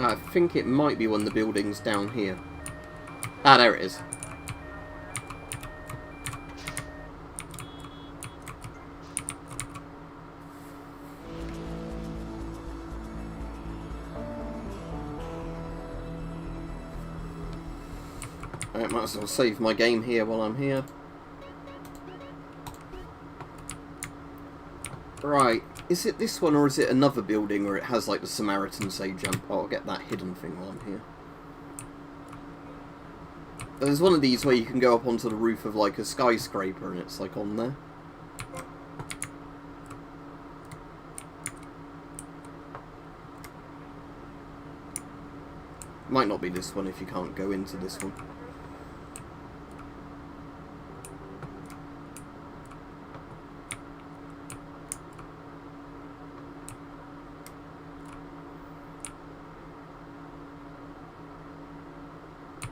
I think it might be one of the buildings down here. Ah, there it is. I might as well save my game here while I'm here. Right. Is it this one or is it another building where it has like the Samaritan say jump? Oh, I'll get that hidden thing while I'm here. There's one of these where you can go up onto the roof of like a skyscraper and it's like on there. Might not be this one if you can't go into this one.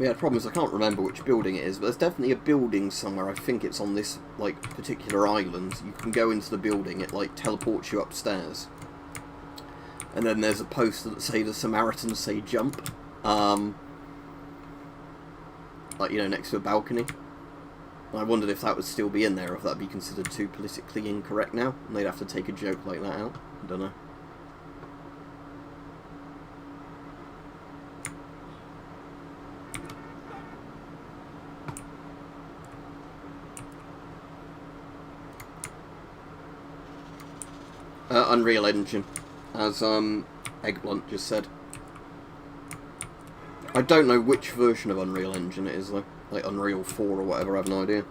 Yeah, the problem is I can't remember which building it is, but there's definitely a building somewhere. I think it's on this, like, particular island. You can go into the building, it, like, teleports you upstairs. And then there's a poster that say the Samaritans say jump. Like, you know, next to a balcony. And I wondered if that would still be in there, or if that would be considered too politically incorrect now. And they'd have to take a joke like that out. I don't know. Unreal Engine, as Eggplant just said. I don't know which version of Unreal Engine it is though, like Unreal 4 or whatever, I have no idea.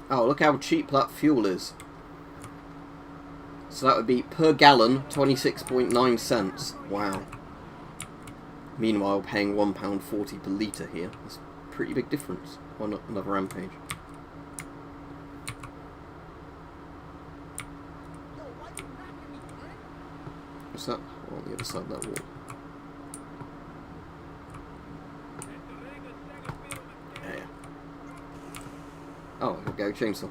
Oh, look how cheap that fuel is. So that would be per gallon, 26.9 cents. Wow. Meanwhile, paying £1.40 per litre here. That's a pretty big difference. Why not another rampage? What's that? Oh, on the other side of that wall. Yeah. Oh, there we go, chainsaw.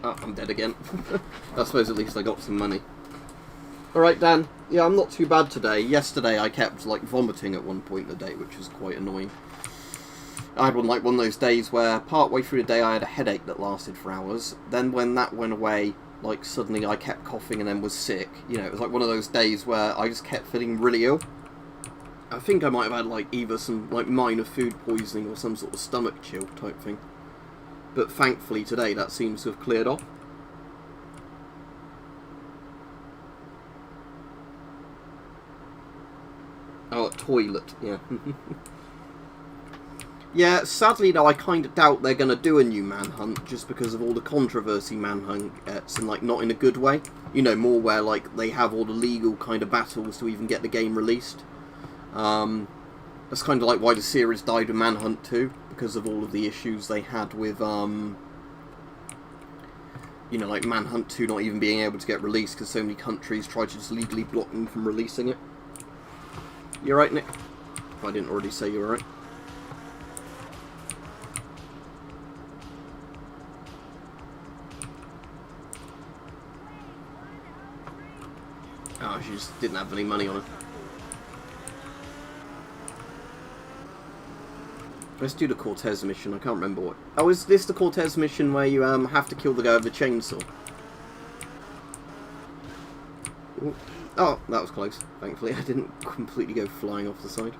Oh, I'm dead again. I suppose at least I got some money. Alright, Dan. Yeah, I'm not too bad today. Yesterday I kept, like, vomiting at one point in the day, which was quite annoying. I had one of those days where partway through the day I had a headache that lasted for hours. Then when that went away, like suddenly I kept coughing and then was sick. You know, it was like one of those days where I just kept feeling really ill. I think I might have had like either some like minor food poisoning or some sort of stomach chill type thing. But thankfully today that seems to have cleared off. Oh, toilet, yeah. Yeah, sadly though, I kind of doubt they're going to do a new Manhunt just because of all the controversy Manhunt gets, and like not in a good way. You know, more where like they have all the legal kind of battles to even get the game released. That's kind of like why the series died with Manhunt 2, because of all of the issues they had with, you know, like Manhunt 2 not even being able to get released because so many countries tried to just legally block them from releasing it. You alright, Nick? If I didn't already say you were alright. Oh, she just didn't have any money on her. Let's do the Cortez mission. I can't remember what. Oh, is this the Cortez mission where you have to kill the guy with the chainsaw? Ooh. Oh, that was close. Thankfully, I didn't completely go flying off the side.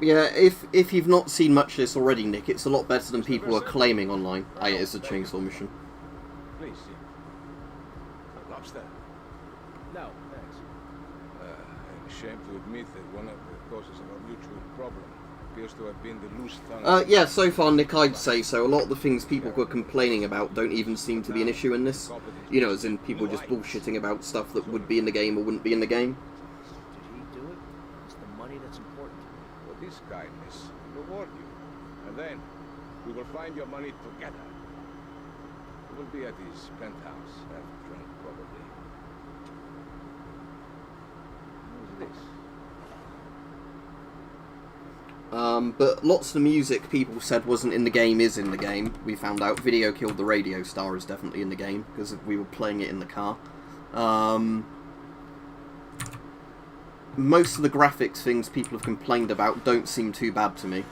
Yeah, if you've not seen much of this already, Nick, it's a lot better than people are claiming online. It is a chainsaw mission. Please, lobster. No, thanks. I'm ashamed to admit that one of the causes of our mutual problem appears to have been the loose tongue. Yeah, so far, Nick, I'd say so. A lot of the things people were complaining about don't even seem to be an issue in this. You know, as in people just bullshitting about stuff that would be in the game or wouldn't be in the game. Did he do it? It's the money that's important to me. For this kindness, reward you. And then, we will find your money together. We will be at his penthouse, have drunk probably. Who's this? But lots of the music people said wasn't in the game is in the game. We found out Video Killed the Radio Star is definitely in the game, because we were playing it in the car. Most of the graphics things people have complained about don't seem too bad to me.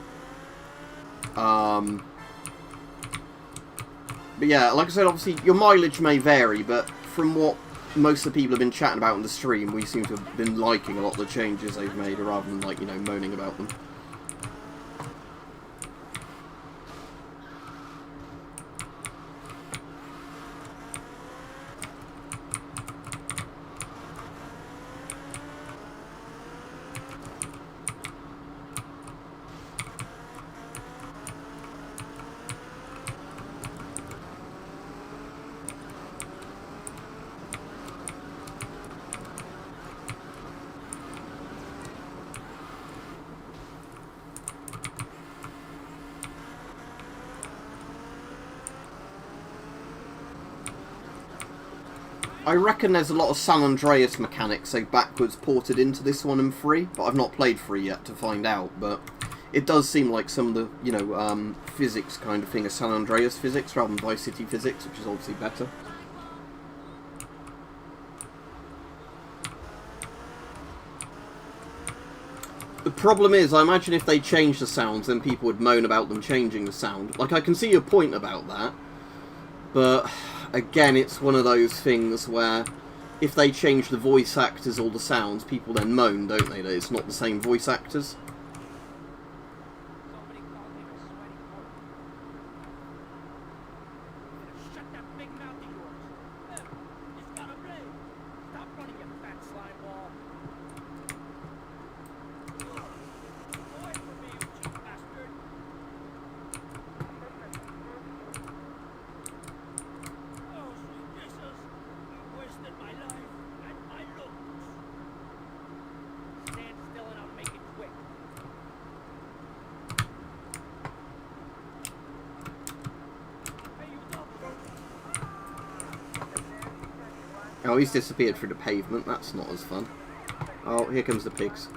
But yeah, like I said, obviously your mileage may vary, but from what most of the people have been chatting about in the stream, we seem to have been liking a lot of the changes they've made, rather than, like, you know, moaning about them. I reckon there's a lot of San Andreas mechanics they've backwards ported into this one in 3, but I've not played 3 yet to find out, but it does seem like some of the, you know, physics kind of thing is San Andreas physics rather than Vice City physics, which is obviously better. The problem is, I imagine if they changed the sounds, then people would moan about them changing the sound. Like, I can see your point about that, but again, it's one of those things where if they change the voice actors or the sounds, people then moan, don't they, that it's not the same voice actors? Shut that big mouth of yours. It's got a blade. Stop running, you fat slime ball. Away from me, you cheap bastard. Oh, sweet Jesus. You wasted my life and my looks. Stand still Oh, he's disappeared through the pavement. That's not as fun. Oh, here comes the pigs.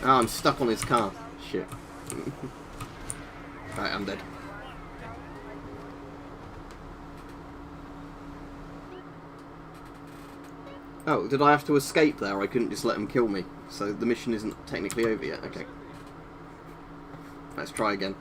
Oh, I'm stuck on his car. Shit. Right, I'm dead. Oh, did I have to escape there? I couldn't just let him kill me. So the mission isn't technically over yet. Okay. Let's try again.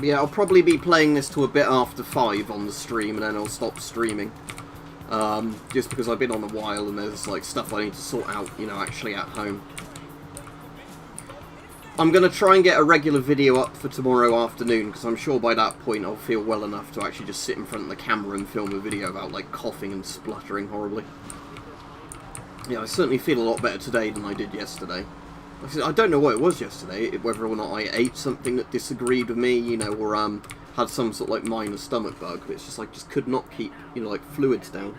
Yeah, I'll probably be playing this to a bit after 5 on the stream, and then I'll stop streaming. Just because I've been on a while and there's like stuff I need to sort out, you know, actually at home. I'm going to try and get a regular video up for tomorrow afternoon, because I'm sure by that point I'll feel well enough to actually just sit in front of the camera and film a video about like coughing and spluttering horribly. Yeah, I certainly feel a lot better today than I did yesterday. I don't know what it was yesterday, whether or not I ate something that disagreed with me, you know, or had some sort of like minor stomach bug, but it's just like, just could not keep, you know, like fluids down.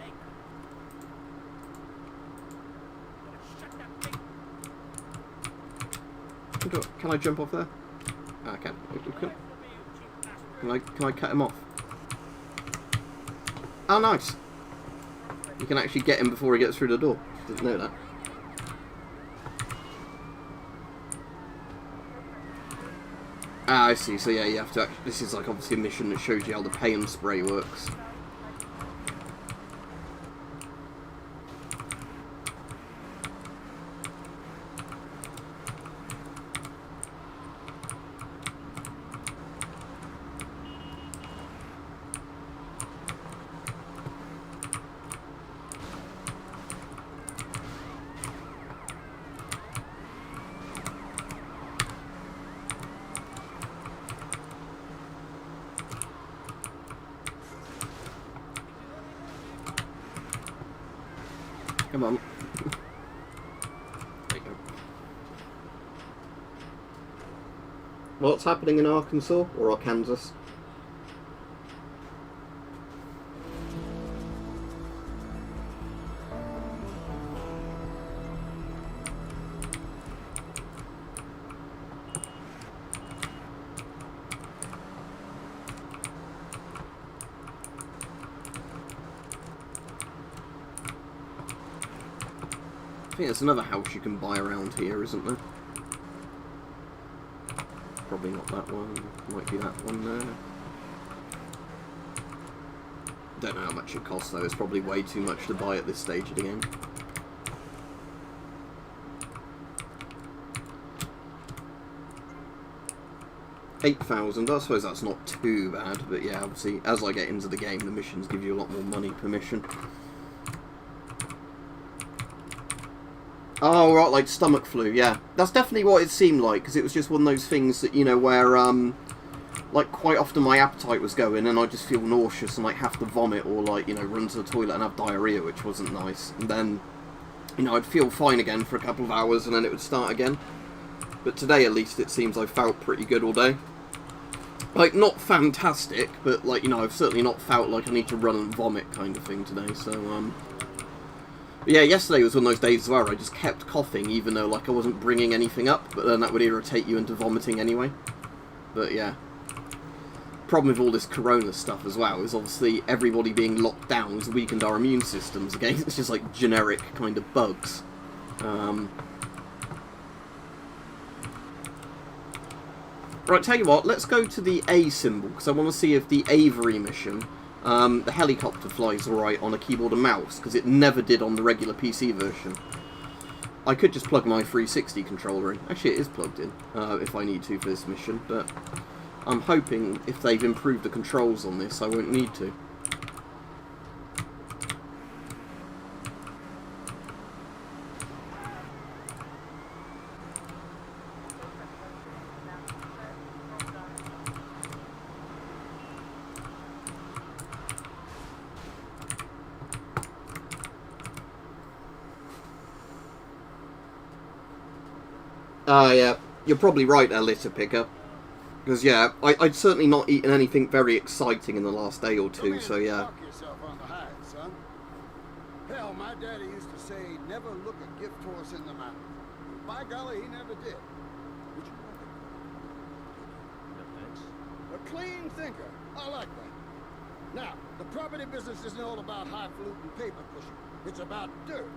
Can I jump off there? Ah, I can. Can I cut him off? Oh, nice. You can actually get him before he gets through the door. Didn't know that. Ah, I see. So yeah, you have to actually, this is like obviously a mission that shows you how the pay and spray works. Come on. There you go. What's happening in Arkansas or Arkansas? I think there's another house you can buy around here, isn't there? Probably not that one. Might be that one there. Don't know how much it costs though. It's probably way too much to buy at this stage of the game. $8,000. I suppose that's not too bad, but yeah, obviously as I get into the game, the missions give you a lot more money per mission. Oh, right, like stomach flu, yeah. That's definitely what it seemed like, because it was just one of those things that, you know, where, like, quite often my appetite was going, and I'd just feel nauseous and, like, have to vomit or, like, you know, run to the toilet and have diarrhea, which wasn't nice. And then, you know, I'd feel fine again for a couple of hours, and then it would start again. But today, at least, it seems I felt pretty good all day. Like, not fantastic, but, like, you know, I've certainly not felt like I need to run and vomit kind of thing today, so, yeah, yesterday was one of those days as well where I just kept coughing, even though, like, I wasn't bringing anything up, but then that would irritate you into vomiting anyway. But, yeah. Problem with all this corona stuff as well is obviously everybody being locked down has weakened our immune systems against just, like, generic kind of bugs. Right, tell you what, let's go to the A symbol, because I want to see if the Avery mission... the helicopter flies alright on a keyboard and mouse, because it never did on the regular PC version. I could just plug my 360 controller in. Actually, it is plugged in, if I need to for this mission, but I'm hoping if they've improved the controls on this, I won't need to. Yeah, you're probably right there, litter picker. Because, yeah, I'd certainly not eaten anything very exciting in the last day or two, so yeah. Knock yourself on the hide, son. Hell, my daddy used to say, never look a gift horse in the mouth. By golly, he never did. Would you like No thanks. a clean thinker? I like that. Now, the property business isn't all about highfalutin paper pushing. It's about dirt,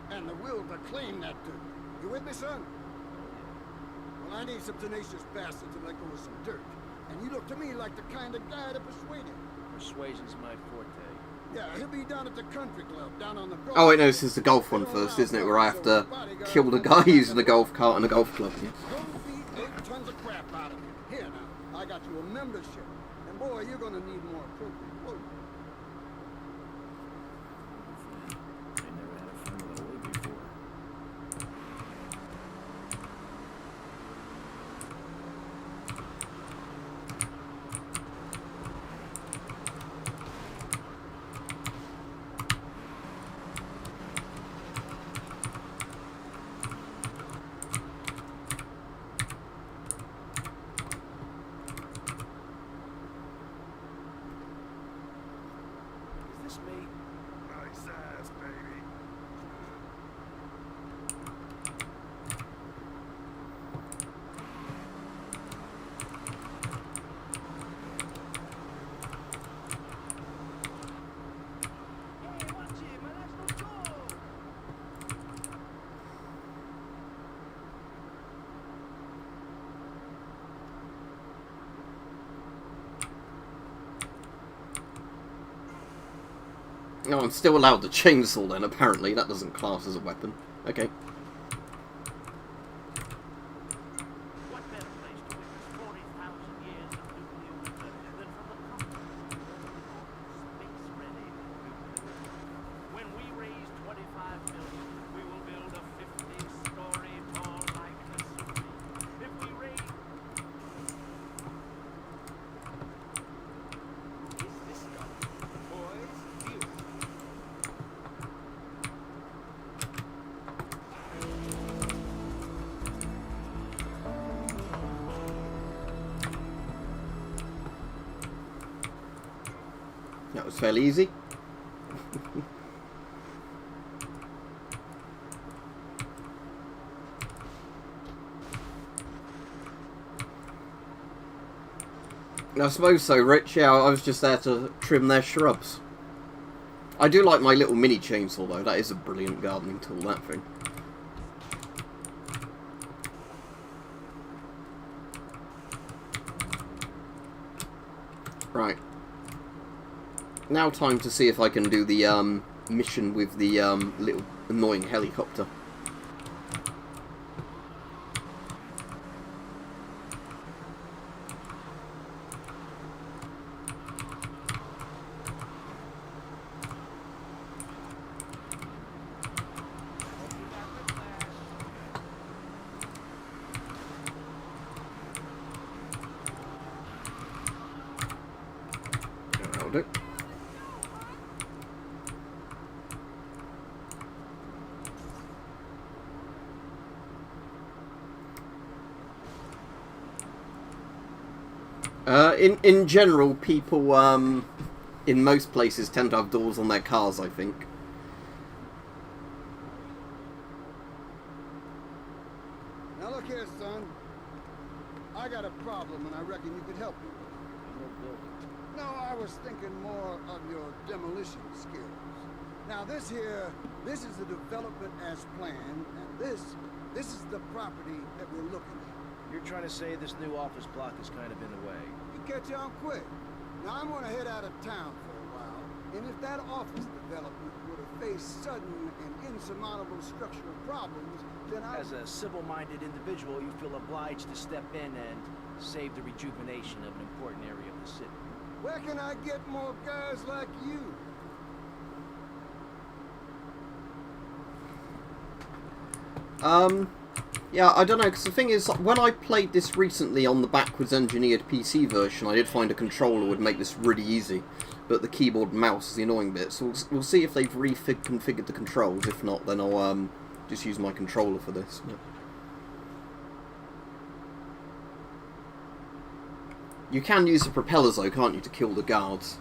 and the will to claim that dirt. You with me, son? Well, I need some tenacious bastard to let go of some dirt. And you look to me like the kind of guy to persuade him. Persuasion's my forte. Yeah, he'll be down at the country club, down on the golf. Oh wait, no, this is the golf one first, isn't it? Where I have to kill the guy using the golf cart and a golf club. Yeah. Don't feed 8 tons of crap out of him. Here now, I got you a membership. And boy, you're gonna need more appropriate clothing. I never had a friend with a wig before. Is this me? Nice ass, baby. No, I'm still allowed the chainsaw then, apparently. That doesn't class as a weapon. Okay. What better place to witness 40,000 years of nuclear winter than from the complex space ready nuclear. When we raise 25 million, we will build a 50-story tall likeness of me. If we raise... Is this done? Boys, view. That was fairly easy. I suppose so, Rich. Yeah, I was just there to trim their shrubs. I do like my little mini chainsaw, though. That is a brilliant gardening tool, that thing. Right. Now time to see if I can do the mission with the little annoying helicopter. That'll do. In general, people in most places tend to have doors on their cars, I think. Now look here, son. I got a problem, and I reckon you could help me. No, I was thinking more of your demolition skills. Now this is the development as planned, and this is the property that we're looking at. You're trying to say this new office block is kind of in the way. You catch on quick. Now I'm gonna head out of town for a while, and if that office development were to face sudden and insurmountable structural problems, then As a civil-minded individual, you feel obliged to step in and save the rejuvenation of an important area of the city. Where can I get more guys like you? Yeah, I don't know, because the thing is, when I played this recently on the backwards engineered PC version, I did find a controller would make this really easy, but the keyboard and mouse is the annoying bit, so we'll see if they've reconfigured the controls. If not, then I'll just use my controller for this. Yeah. You can use the propellers though, can't you, to kill the guards?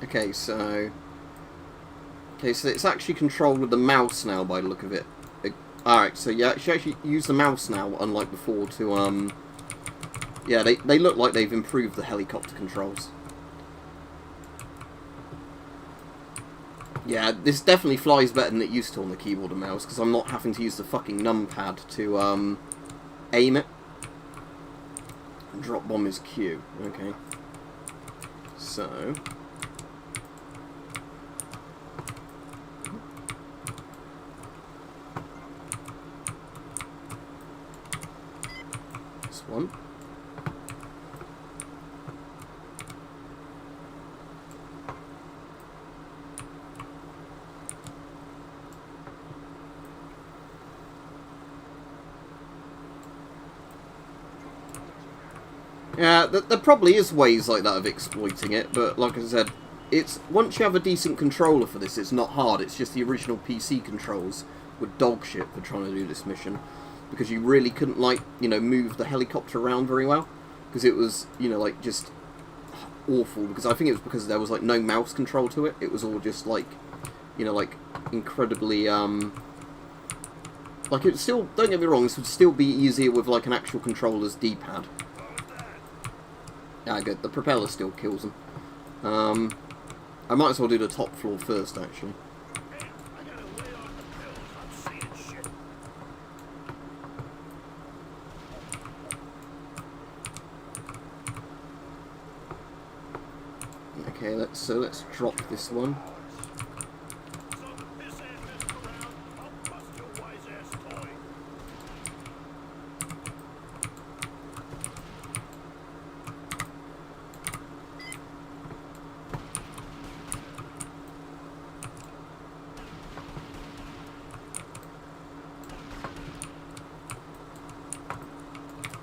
Okay, so it's actually controlled with the mouse now by the look of it. Alright, so you actually use the mouse now, unlike before, to, yeah, they look like they've improved the helicopter controls. Yeah, this definitely flies better than it used to on the keyboard and mouse, because I'm not having to use the fucking numpad to, aim it. Drop bomb is Q, okay. So... one. Yeah, there probably is ways like that of exploiting it, but like I said, it's once you have a decent controller for this, it's not hard. It's just the original PC controls were dog shit for trying to do this mission. Because you really couldn't, like, you know, move the helicopter around very well. Because it was, you know, like, just awful. Because I think it was because there was, like, no mouse control to it. It was all just, like, you know, like, incredibly, like, it would still, don't get me wrong, this would still be easier with, like, an actual controller's D-pad. Yeah, good. The propeller still kills them. I might as well do the top floor first, actually. Okay, let's drop this one.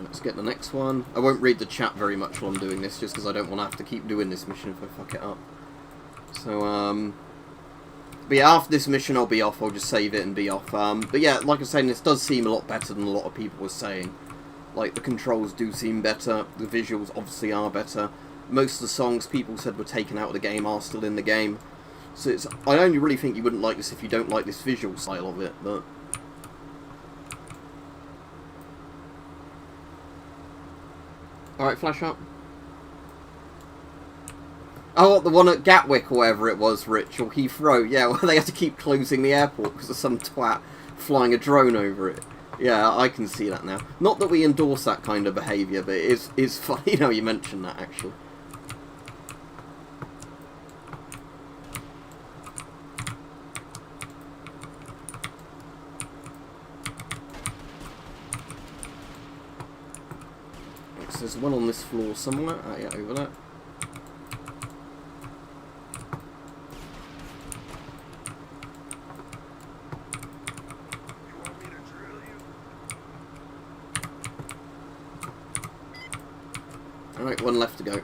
Let's get the next one. I won't read the chat very much while I'm doing this, just because I don't want to have to keep doing this mission if I fuck it up. So, but yeah, after this mission I'll be off, I'll just save it and be off. But yeah, like I was saying, this does seem a lot better than a lot of people were saying. Like, the controls do seem better, the visuals obviously are better. Most of the songs people said were taken out of the game are still in the game. So it's, I only really think you wouldn't like this if you don't like this visual style of it, but... Alright, flash up. Oh, the one at Gatwick or wherever it was, Rich, or Heathrow. Yeah, well, they had to keep closing the airport because of some twat flying a drone over it. Yeah, I can see that now. Not that we endorse that kind of behaviour, but it is funny how you mention that, actually. There's one on this floor somewhere. Ah, yeah, over there. Alright, one left to go.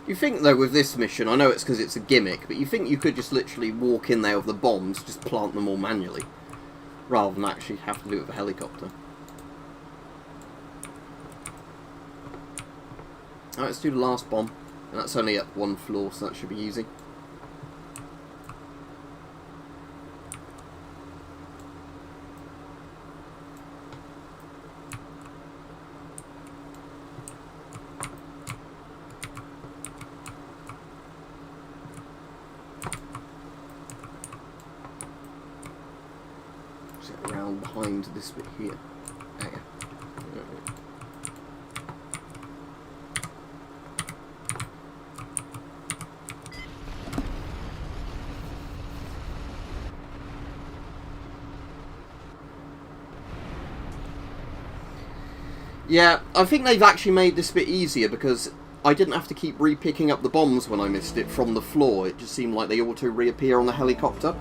You think, though, with this mission, I know it's because it's a gimmick, but you think you could just literally walk in there with the bombs, just plant them all manually, rather than actually have to do it with a helicopter. Alright, let's do the last bomb. And that's only up one floor, so that should be easy. find this bit here. There. Yeah, I think they've actually made this bit easier because I didn't have to keep re-picking up the bombs when I missed it from the floor. It just seemed like they auto reappear on the helicopter.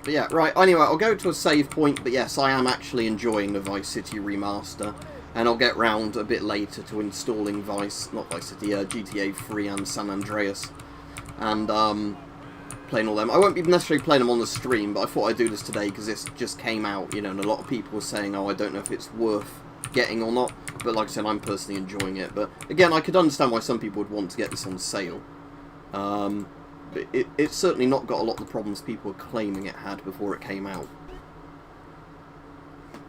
But yeah, right, anyway, I'll go to a save point, but yes, I am actually enjoying the Vice City remaster. And I'll get round a bit later to installing GTA 3 and San Andreas. And, playing all them. I won't be necessarily playing them on the stream, but I thought I'd do this today because this just came out, you know, and a lot of people were saying, oh, I don't know if it's worth getting or not. But like I said, I'm personally enjoying it. But again, I could understand why some people would want to get this on sale. But it's certainly not got a lot of the problems people were claiming it had before it came out.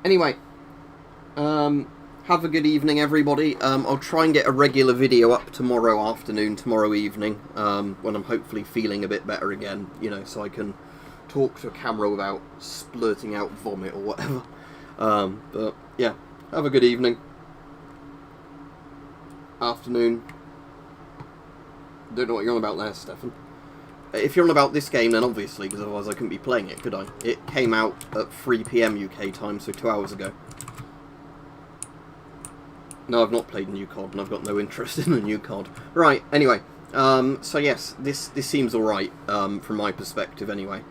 Anyway, have a good evening, everybody. I'll try and get a regular video up tomorrow afternoon, tomorrow evening, when I'm hopefully feeling a bit better again, you know, so I can talk to a camera without splurting out vomit or whatever. But, yeah, have a good evening. Afternoon. Don't know what you're on about there, Stefan. If you're on about this game, then obviously, because otherwise I couldn't be playing it, could I? It came out at 3 PM UK time, so 2 hours ago. No, I've not played a new COD, and I've got no interest in a new COD. Right, anyway, so yes, this seems alright, from my perspective anyway.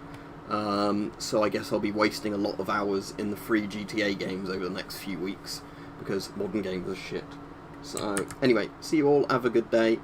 So I guess I'll be wasting a lot of hours in the free GTA games over the next few weeks, because modern games are shit. So, anyway, see you all, have a good day.